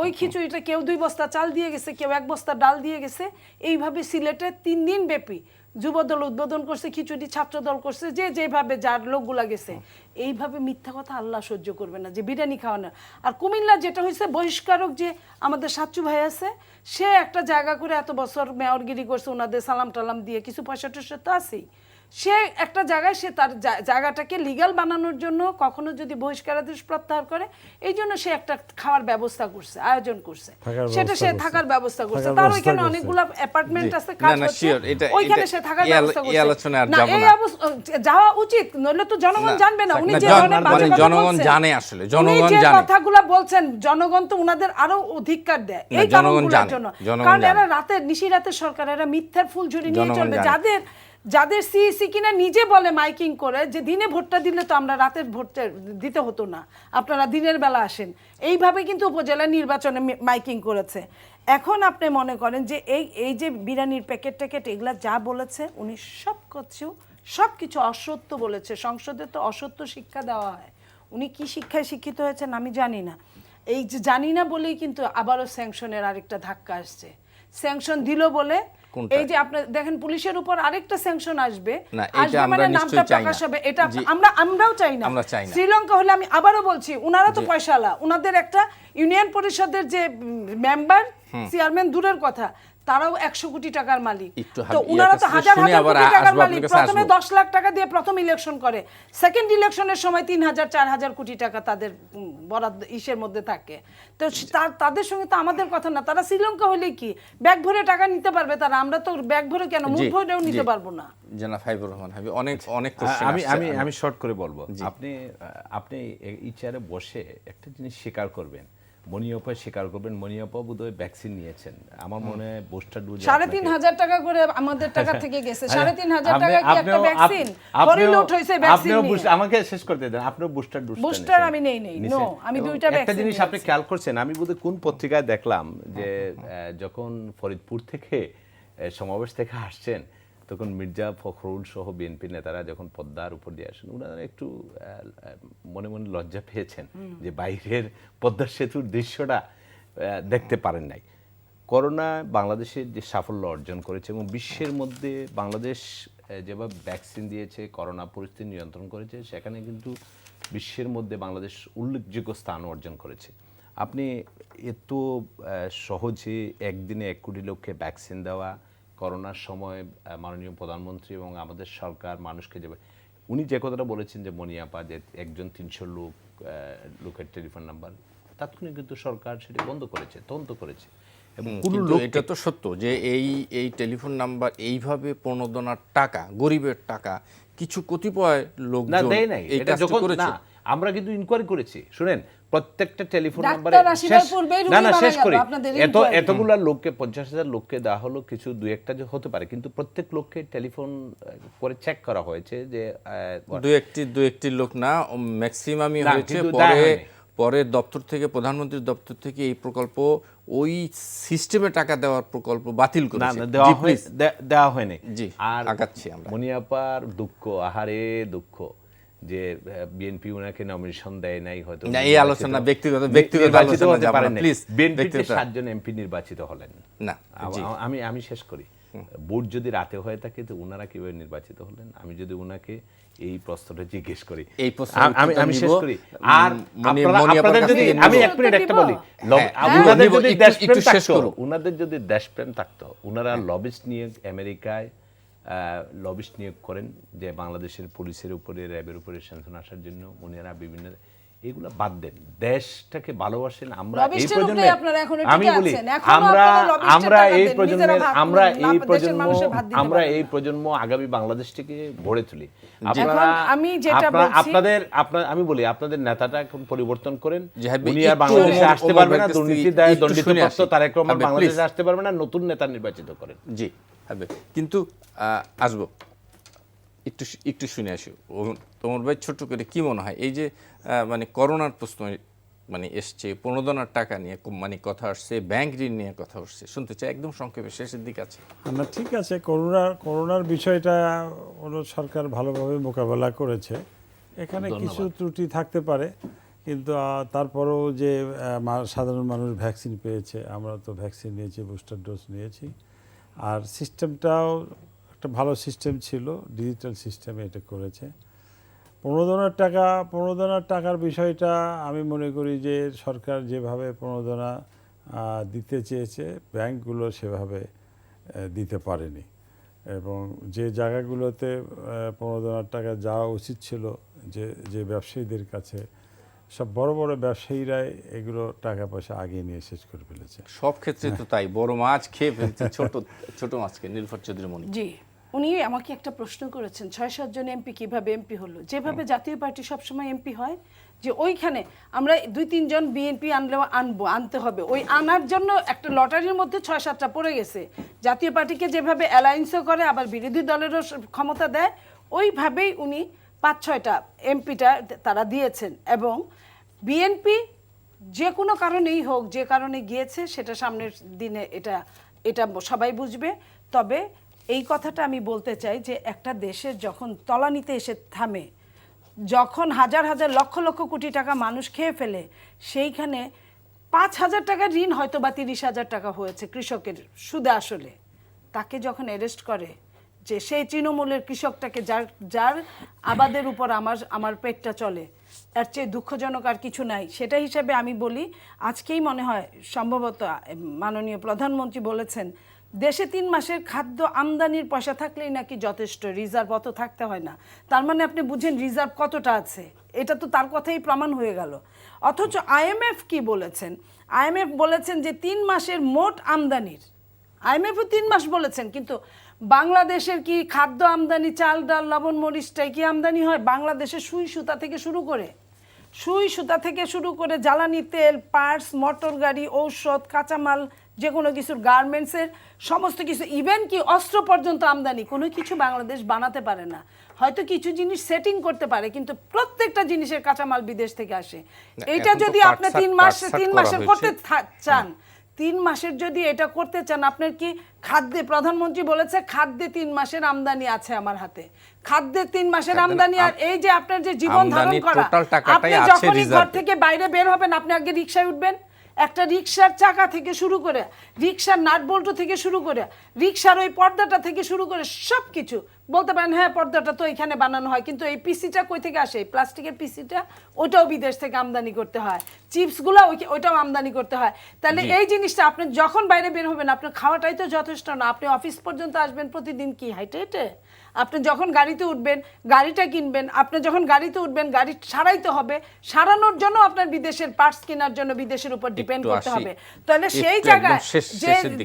ওই খিচুড়িটা কেউ 2 বস্তা চাল দিয়ে গেছে, কেউ 1 বস্তা ডাল দিয়ে গেছে। এইভাবে সিলেটে 3 দিন ব্যাপী যুবদল উদ্বোধন করছে, খিচুড়ি ছাত্রদল করছে, যে যেভাবে যার লোকগুলা গেছে। এইভাবে মিথ্যা কথা আল্লাহ সহ্য করবে না, যে বিরিয়ানি খাওয়ানো। আর কুমিল্লা যেটা হয়েছে, বহিষ্কারক যে আমাদের সাচ্চু ভাই আছে, সে একটা জায়গা করে এত বছর মেয়রগিরি করছে, ওনাদের সালাম টালাম দিয়ে কিছু পয়সা টয়সা তো আছেই। সে একটা জায়গায় সে তার জায়গাটাকে লিগ্যাল বানানোর জন্য কখনো যদি বহিষ্কারাদেশ প্রত্যাহার করে, এই জন্য সে একটা খাওয়ার ব্যবস্থা করছে, আয়োজন করছে, সেটা সে থাকার ব্যবস্থা করছে। তার ওইখানে অনেকগুলো অ্যাপার্টমেন্ট আছে, কাজ হচ্ছে, ওইখানে সে থাকার ব্যবস্থা করছে। না, এই যাওয়া উচিত, নইলে তো জনগণ জানবে না। উনি যে ধরনের বাজে কথা জনগণ বলছেন, জানে, আসলে উনি জনগণ যে জানে কথাগুলো বলছেন, জনগণ তো উনাদের আরো অধিকার দেয় এই কারণগুলোর জন্য। কারণ এরা রাতের নিশিরাতের সরকার, এরা মিথ্যার ফুলঝুরি নিয়ে চলবে। যাদের সিইসি কিনা নিজে বলে মাইকিং করে যে দিনে ভোটটা দিলে তো আমরা রাতের ভোটটা দিতে হতো না, আপনারা দিনের বেলা আসেন, এইভাবে কিন্তু উপজেলা নির্বাচনে মাইকিং করেছে। এখন আপনি মনে করেন যে এই যে বিরিয়ানির প্যাকেট ট্যাকেট এগুলা যা বলেছে, উনি সব কিছু সব কিছু অসত্য বলেছে। সংসদে তো অসত্য শিক্ষা দেওয়া হয়। উনি কি শিক্ষায় শিক্ষিত হয়েছেন আমি জানি না। এই যে জানি না বলেই কিন্তু আবারও স্যাংশনের আরেকটা ধাক্কা আসছে। স্যাংশন দিল বলে কোনটা? এই যে আপনার দেখেন পুলিশের উপর আরেকটা স্যাংশন আসবে, না, এটা আসবে আমরা মানে নিশ্চয়ই নামটা চাই না। প্রকাশ হবে, এটা জি। আমরাও চাই না। আমরা চাই না। শ্রীলঙ্কা হলে আমি আবারও বলছি উনারা তো পয়সাওয়ালা, উনাদের একটা ইউনিয়ন পরিষদের যে মেম্বার চেয়ারম্যান দূরের কথা, তারাও 100 কোটি টাকার মালিক। একটু তো উনারা তো ইয়াতে হাজার শুনে হাজার আবার কোটি টাকার আসবো, মালিক। আপনার কাছে প্রথমে আসবো। 10 লাখ টাকা দিয়ে প্রথম ইলেকশন করে, সেকেন্ড ইলেকশনের সময় 3000 4000 কোটি টাকা তাদের বরাদ্দ ইসের মধ্যে থাকে। তো তাদের সঙ্গে তো আমাদের কথা না। তারা শ্রীলঙ্কা হলে কি ব্যাগ ভরে টাকা নিতে পারবে তারা, আমরা তো ব্যাগ ভরে কেন মুখ জি, ভরেও নিতে জি। পারবো না। জনাব হাবিবুর রহমান হাবিব, অনেক অনেক কোশ্চেন আমি আসছে। আমি আমি শর্ট করে বলবো। আপনি এই চেয়ারে বসে একটা জিনিস স্বীকার করবেন, মনিয়াপা স্বীকার করবেন, মনিয়াপা বোধহয় ভ্যাকসিন নিয়েছেন। আমার মনে হয় বুস্টার ডোজ 3,500 টাকা করে আমাদের টাকা থেকে গেছে। 3,500 টাকা কি একটা ভ্যাকসিন? পরে লুট হইছে ভ্যাকসিন নিয়ে। আমাকে শেষ করতে দেন। আপনিও বুস্টার ডোজ বুস্টার আমি নেই। নো, আমি দুইটা একটা ভ্যাকসিন জিনিস আপনি খেয়াল করছেন, আমি বোধহয় কোন পত্রিকায় দেখলাম যে যখন ফরিদপুর থেকে সমাবেশ থেকে আসছেন, তখন মির্জা ফখরুল সহ বিএনপি নেতারা যখন পদ্মার উপর দিয়ে আসেন, ওনারা একটু মনে মনে লজ্জা পেয়েছেন যে বাইরের পদ্মা সেতুর দৃশ্যটা দেখতে পারেন নাই। করোনা বাংলাদেশের যে সাফল্য অর্জন করেছে এবং বিশ্বের মধ্যে বাংলাদেশ যেভাবে ভ্যাকসিন দিয়েছে, করোনা পরিস্থিতি নিয়ন্ত্রণ করেছে, সেখানে কিন্তু বিশ্বের মধ্যে বাংলাদেশ উল্লেখযোগ্য স্থান অর্জন করেছে। আপনি এত সহজে একদিনে 1 কোটি লোককে ভ্যাকসিন দেওয়া, করোনার সময় মাননীয় প্রধানমন্ত্রী এবং আমাদের সরকার মানুষকে উনি যে কথাটা বলেছেন যে মনিয়াপা যে একজন 300 লোকের টেলিফোন নাম্বার, তাৎক্ষণিক কিন্তু সরকার সেটি বন্ধ করেছে, তদন্ত করেছে। এবং কোনো কিন্তু লোককে- এটা তো সত্য যে এই টেলিফোন নাম্বার এইভাবে প্রণোদনার টাকা, গরিবের টাকা কিছু কতিপয় না লোকজন দেয় নাই, এই এটা কাজটা যখন করেছে। না, আমরা কিন্তু ইনকোয়ারি করেছি। শুনেন, প্রত্যেকটা টেলিফোন ডাক্তার নাম্বারে আসিবার পূর্বেই রোগী না মারা শেষ গেল, করি। আপনাদের এত inquiry। এতগুলা লোককে 50,000 লোককে দেওয়া হলো, কিছু দুই একটা যে হতে পারে, কিন্তু প্রত্যেক লোককে টেলিফোন করে চেক করা হয়েছে যে দু একটি লোক না, ম্যাক্সিমামই না, হয়েছে। কিন্তু দেয়া হয়নি। পরে দপ্তর থেকে, প্রধানমন্ত্রীর দপ্তর থেকে এই প্রকল্প, ওই সিস্টেমে টাকা দেওয়ার প্রকল্প বাতিল না করেছে। না, জি, please। দেওয়া হয়নি। জি, আর আগাচ্ছি আমরা। মনিয়াপার দুঃখ, আহারে দুঃখ যে বিএনপি ওনাকে নমিনেশন দেয় নাই, হয়তো না, এই আলোচনা ব্যক্তিগত নির্বাচিত আলোচনা হতে যাব না, পারেন নাই। প্লিজ। বিএনপিতে ব্যক্তিগত 7 জন এমপি নির্বাচিত হলেন না, জি। আমি শেষ করি। ভোট যদি রাতে হয়ে থাকে তো ওনারা কিভাবে নির্বাচিত হলেন? আমি যদি ওনাকে এই প্রশ্নটা জিজ্ঞেস করি, এই প্রশ্নের উত্তরটা আমি শেষ নিব। করি। আর মনিয়াপার আপনাদের কাছ যদি থেকে আমি নিব। 1 মিনিট একটা বলি, হ্যাঁ, ওনাদের নিব, যদি একটু দেশপ্রেম শেষ থাকতো, করুন। ওনাদের যদি দেশপ্রেম থাকতো, ওনারা লবিস্ট নিয়ে আমেরিকায় লবিস্ট নিয়োগ করেন যে বাংলাদেশের পুলিশের উপরে, র্যাবের উপরে শাসন আসার জন্য। ওনারা বিভিন্ন এগুলো বাদ দেন, দেশটাকে ভালোবাসেন। আমরা এই লবিস্টের প্রজন্মে, উপরে আপনারা এখনো টিকে আমি বলি, আছেন। এখনো আমরা আপনারা লবিস্টের আমরা টাকা এই দেন, প্রজন্মের, নিজেরা ভাগ আমরা করেন, এই দেশের প্রজন্ম, মানুষের ভাত দিতে আমরা পারেন এই না। প্রজন্ম আগামী বাংলাদেশটিকে গড়ে তুলি। এখন আমি যেটা বলছি- আমি বলি, আপনাদের নেতাটা এখন পরিবর্তন করেন। জি, হাবিব, উনি আর একটু বাংলাদেশে আসতে ওমর পারবে না, ভাইয়ের কাছ থেকে দুর্নীতি দায় একটু শুনে দণ্ডিতপ্রাপ্ত আসি। তারেক রহমান হাবিব, বাংলাদেশে please। আসতে পারবে না, নতুন নেতা নির্বাচিত করেন। জি হবে, কিন্তু আসবো একটু শুনে আসি। তোমার ভাই ছোট করে কি মনে হয়, এই যে মানে করোনার প্রশ্ন মানে এসছে, প্রণোদনার টাকা নিয়ে মানে কথা আসছে, ব্যাংক ঋণ নিয়ে কথা আসছে, শুনতে চাই একদম সংক্ষেপে, শেষের দিকে আছে। না, ঠিক আছে, করোনার বিষয়টা ওর সরকার ভালোভাবে মোকাবেলা করেছে। এখানে কিছু ত্রুটি থাকতে পারে, কিন্তু তারপরেও যে সাধারণ মানুষ ভ্যাকসিন পেয়েছে, আমরা তো ভ্যাকসিন নিয়েছি, বুস্টার ডোজ নিয়েছি। আর সিস্টেমটাও একটা ভালো সিস্টেম ছিল, ডিজিটাল সিস্টেমে এটা করেছে। প্রণোদনার টাকার বিষয়টা আমি মনে করি যে সরকার যেভাবে প্রণোদনা দিতে চেয়েছে, ব্যাংকগুলো সেভাবে দিতে পারেনি, এবং যে জায়গাগুলোতে প্রণোদনার টাকা যাওয়া উচিত ছিল, যে ব্যবসায়ীদের কাছে, সব বড় বড় ব্যবসায়ীরাই এগুলো টাকা পয়সা আগিয়ে নিয়ে শেষ করে ফেলেছে। সব ক্ষেত্রে তো তাই, বড় মাছ খেয়ে ফেলছে ছোট মাছকে। নীলফার চৌধুরী মনি। জি, উনি আমাকে একটা প্রশ্ন করেছেন, 6-7 জন এমপি কিভাবে এমপি হলো? যেভাবে জাতীয় পার্টি সবসময় এমপি হয়, যে ওইখানে আমরা 2-3 জন বিএনপি আনতে হবে, ওই আনার জন্য একটা লটারির মধ্যে 6-7টা পড়ে গেছে। জাতীয় পার্টিকে যেভাবে অ্যালায়েন্সও করে, আবার বিরোধী দলেরও ক্ষমতা দেয়, ওইভাবেই উনি 5-6টা এমপিটা তারা দিয়েছেন। এবং বিএনপি যে কোনো কারণেই হোক, যে কারণে গিয়েছে সেটা সামনের দিনে এটা সবাই বুঝবে। তবে এই কথাটা আমি বলতে চাই যে একটা দেশের যখন তলানিতে এসে থামে, যখন হাজার হাজার লক্ষ লক্ষ কোটি টাকা মানুষ খেয়ে ফেলে, সেইখানে 5,000 টাকার ঋণ হয়তো বা 30,000 টাকা হয়েছে কৃষকের সুদে আসলে, তাকে যখন অ্যারেস্ট করে, যে সেই তৃণমূলের কৃষকটাকে যার আবাদের উপর আমার পেটটা চলে, এর চেয়ে দুঃখজনক আর কিছু নাই। সেটা হিসাবে আমি বলি, আজকেই মনে হয় সম্ভবত মাননীয় প্রধানমন্ত্রী বলেছেন দেশে 3 মাসের খাদ্য আমদানির পয়সা থাকলেই নাকি যথেষ্ট, রিজার্ভ অত থাকতে হয় না। তার মানে আপনি বুঝেন রিজার্ভ কতটা আছে, এটা তো তার কথাই প্রমাণ হয়ে গেল। অথচ আইএমএফ কি বলেছেন? আইএমএফ বলেছেন যে 3 মাসের মোট আমদানির, আইএমএফও 3 মাস বলেছেন, কিন্তু বাংলাদেশের কি খাদ্য আমদানি, চাল ডাল লবণ মরিচটাই কি আমদানি হয়? বাংলাদেশের সুই সুতা থেকে শুরু করে জ্বালানি তেল, পার্টস, মোটর গাড়ি, ঔষধ, কাঁচামাল, যে কোনো কিছুর গার্মেন্টসের সমস্ত কিছু, ইভেন কি অস্ত্র পর্যন্ত আমদানি, কোনো কিছু বাংলাদেশ বানাতে পারে না। হয়তো কিছু জিনিস সেটিং করতে পারে, কিন্তু প্রত্যেকটা জিনিসের কাঁচামাল বিদেশ থেকে আসে। এইটা যদি আপনি 3 মাসের করতে চান, 3 মাসের যদি এটা করতে চান, আপনার কি খাদ্যে, প্রধানমন্ত্রী বলেছে খাদ্যে 3 মাসের আমদানি আছে আমার হাতে, খাদ্যে 3 মাসের আমদানি। আর এই যে আপনার যে জীবন ধারণ করা, আপনি যখনই ঘর থেকে বাইরে বের হবেন, আপনি আগে রিকশায় উঠবেন, একটা রিকশার চাকা থেকে শুরু করে, রিকশার নাট বল্টু থেকে শুরু করে, রিকশার ওই পর্দাটা থেকে শুরু করে সব কিছু বলতে পারেন হ্যাঁ পর্দাটা তো এখানে বানানো হয়, কিন্তু এই পিসিটা কই থেকে আসে? প্লাস্টিকের পিসিটা, ওইটাও বিদেশ থেকে আমদানি করতে হয়। চিপসগুলো ওইটাও আমদানি করতে হয়। তাহলে এই জিনিসটা আপনি যখন বাইরে বের হবেন, আপনার খাওয়াটাই তো যথেষ্ট না। আপনি অফিস পর্যন্ত আসবেন প্রতিদিন কি হেঁটে হেঁটে? আপনি যখন গাড়িতে উঠবেন, গাড়িটা কিনবেন, আপনি যখন গাড়িতে উঠবেন গাড়ি সারাইতে হবে, সারানোর জন্য আপনার বিদেশের পার্টস কেনার জন্য বিদেশের উপর ডিপেন্ড করতে হবে। তাহলে সেই জায়গায়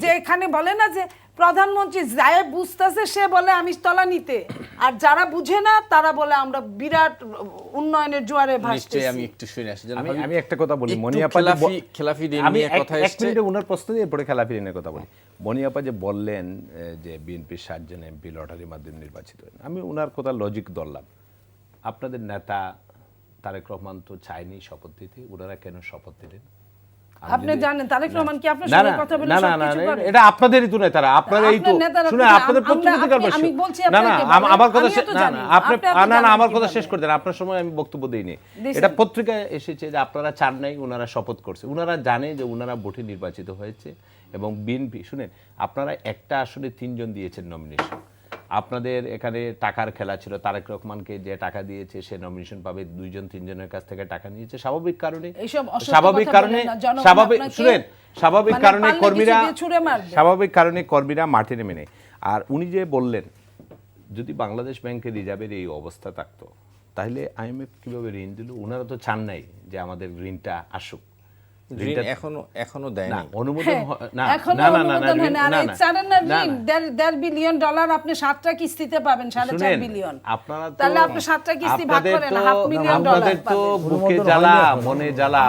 যেখানে বলে না যে প্রধানমন্ত্রী যায় বুঝতেছে, সে বলে আমি তলানিতে, আর যারা বুঝে না তারা বলে আমরা বিরাট উন্নয়নের জোয়ারে ভাসতেছি। আমি একটু শুনে আসি। আমি একটা কথা বলি, মনিয়াপা খেলাফি ঋণ আমি নিয়ে কথা এক এসেছে, মিনিটে ওনার প্রশ্ন দিয়ে পরে খেলাফি ঋণের কথা বলি। মনিয়াপা যে বললেন যে বিএনপির 7 জন এমপি লটারির মাধ্যমে নির্বাচিত হন, আমি ওনার কথা লজিক ধরলাম। আপনাদের নেতা তারেক রহমান তো চায়নি শপথ দিতে, ওনারা কেন শপথ দিলেন? আপনি জানেন তারেক রহমান কি আপনার সঙ্গে কথা বলে সবকিছু করে? এটা আপনাদেরই তো নেতারা, আপনারাই তো শুনে, আপনাদের পত্রিকার বসে। আমি বলছি না না আমার কথা আপনি আমার কথা শেষ করে দেন, আপনার সময় আমি বক্তব্য দেইনি। এটা পত্রিকায় এসেছে যে আপনারা চান নাই, ওনারা শপথ করছে। ওনারা জানে যে ওনারা ভোটে নির্বাচিত হয়েছে এবং বিএনপি, শুনেন, আপনারা একটা আসলে 3 জন দিয়েছেন নমিনেশন। আপনাদের এখানে টাকার খেলা ছিল, তারেক রহমানকে যে টাকা দিয়েছে সে নমিনেশন পাবে, 2 জন 3 জনের কাছ থেকে টাকা নিয়েছে। স্বাভাবিক কারণে কর্মীরা মাঠে নেমে নেয়। আর উনি যে বললেন যদি বাংলাদেশ ব্যাংকের রিজার্ভের এই অবস্থা থাকতো তাহলে আইএমএফ কিভাবে ঋণ দিল? ওনারা তো চান নাই যে আমাদের ঋণটা আসুক। এখনো দেয়নি অনুমোদন $1.5 বিলিয়ন আপনি 7টা কিস্তিতে পাবেন, 4.5 বিলিয়ন। আপনারা তাহলে আপনি 7টা কিস্তি ভাগ করেন, $500 মিলিয়ন আপনাদের তো বুকে জ্বালা, মনে জ্বালা,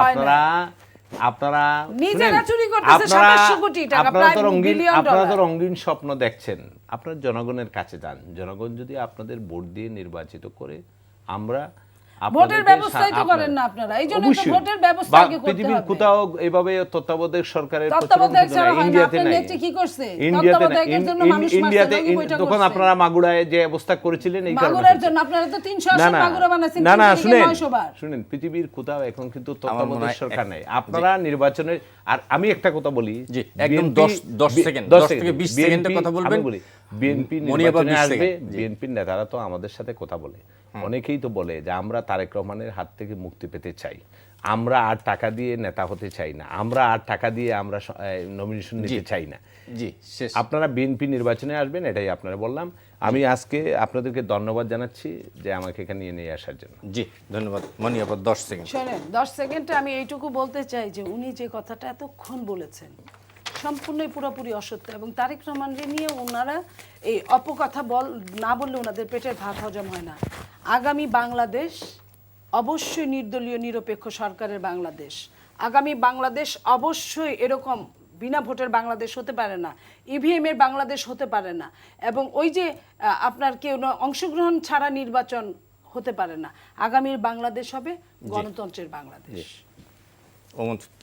আপনারা নিজেরা চুরি করতেছে 700 কোটি টাকা, প্রায় বিলিয়ন ডলার। আপনারা তো রঙিন স্বপ্ন দেখছেন। আপনারা জনগণের কাছে যান, জনগণ যদি আপনাদের ভোট দিয়ে নির্বাচিত করে, আমরা ভোটের ব্যবস্থাই তো করেন না আপনারা, এইজন্য তো ভোটের ব্যবস্থা আগে করতে হবে। পৃথিবীর কোথাও এইভাবে তত্ত্বাবধায়ক সরকারের ইন্ডিয়াতে নাই, কি করছে তত্ত্বাবধায়কের জন্য মানুষ মারছে, তখন আপনারা মাগুরায় যে অবস্থা করেছিলেন এই কারণে। মাগুরার জন্য আপনারা তো 380 মাগুরা বানাইছেন। না শুনেন, পৃথিবীর কোথাও এখন কিন্তু তত্ত্বাবধায়ক সরকার নাই। আপনারা নির্বাচনের, আর আমি একটা কথা বলি, জি একদম 10 সেকেন্ড 10 থেকে 20 সেকেন্ডের কথা বলবেন। বিএনপি নির্বাচনে আসবে, বিএনপির নেতারা তো আমাদের সাথে কথা বলে, অনেকেই তো বলে যে আমরা তারেক রহমানের হাত থেকে মুক্তি পেতে চাই, আমরা আর টাকা দিয়ে নেতা হতে চাই না, আমরা আর টাকা দিয়ে আমরা নমিনেশন নিতে চাই না। জি আপনারা বিএনপি নির্বাচনে আসবেন, এটাই আপনারা বললাম। আমি আজকে আপনাদেরকে ধন্যবাদ জানাচ্ছি যে আমাকে এখানে নিয়ে আসার জন্য। জি ধন্যবাদ। মনিয়াপা 10 সেকেন্ড। শুনেন, 10 সেকেন্ডে আমি এইটুকু বলতে চাই যে উনি যে কথাটা এতক্ষণ বলেছেন সম্পূর্ণই পুরোপুরি অসত্য, এবং তারেক রহমানকে নিয়ে ওনারা এই অপকথা না বললে ওনাদের পেটের ভাত হজম হয় না। আগামী বাংলাদেশ অবশ্যই নির্দলীয় নিরপেক্ষ সরকারের বাংলাদেশ। আগামী বাংলাদেশ অবশ্যই এরকম বিনা ভোটের বাংলাদেশ হতে পারে না, ইভিএম এর বাংলাদেশ হতে পারে না, এবং ওই যে আপনার কেউ অংশগ্রহণ ছাড়া নির্বাচন হতে পারে না। আগামীর বাংলাদেশ হবে গণতন্ত্রের বাংলাদেশ।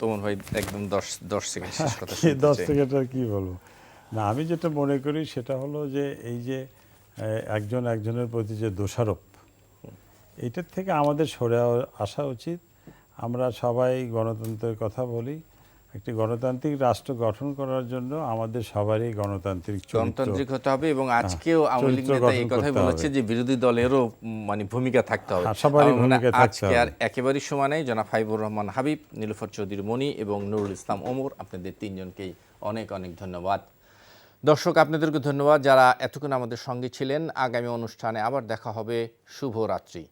ওমন ভাই একদম 10 সেকেন্ড শেষ কথা। 10 সেকেন্ড আর কি বলবো, না, আমি যেটা মনে করি সেটা হলো যে এই যে একজন একজনের প্রতি যে দোষারোপ, এইটার থেকে আমাদের সরে আসা উচিত। আমরা সবাই গণতন্ত্রের কথা বলি, একটি গণতান্ত্রিক রাষ্ট্র গঠন করার জন্য আমাদের সবারই গণতান্ত্রিক গণতান্ত্রিক হতে হবে এবং আজকেও আওয়ামী লীগ চরিত্র নেতা এই গঠন কথাই করতে বলেছে হবে। যে বিরোধী দলেরও মানে ভূমিকা থাকতে হবে। হ্যাঁ, সবারই আমার মনে হয় ভূমিকা থাকতে আজকে আর হবে। একেবারেই সময় নেই। জনাব হাবিবুর রহমান হাবিব, নীলুফার চৌধুরী মনি এবং নুরুল ইসলাম ওমর, আপনাদের তিনজনকেই অনেক অনেক ধন্যবাদ। দর্শক, আপনাদেরকে ধন্যবাদ যারা এতক্ষণ আমাদের সঙ্গে ছিলেন। আগামী অনুষ্ঠানে আবার দেখা হবে। শুভরাত্রি।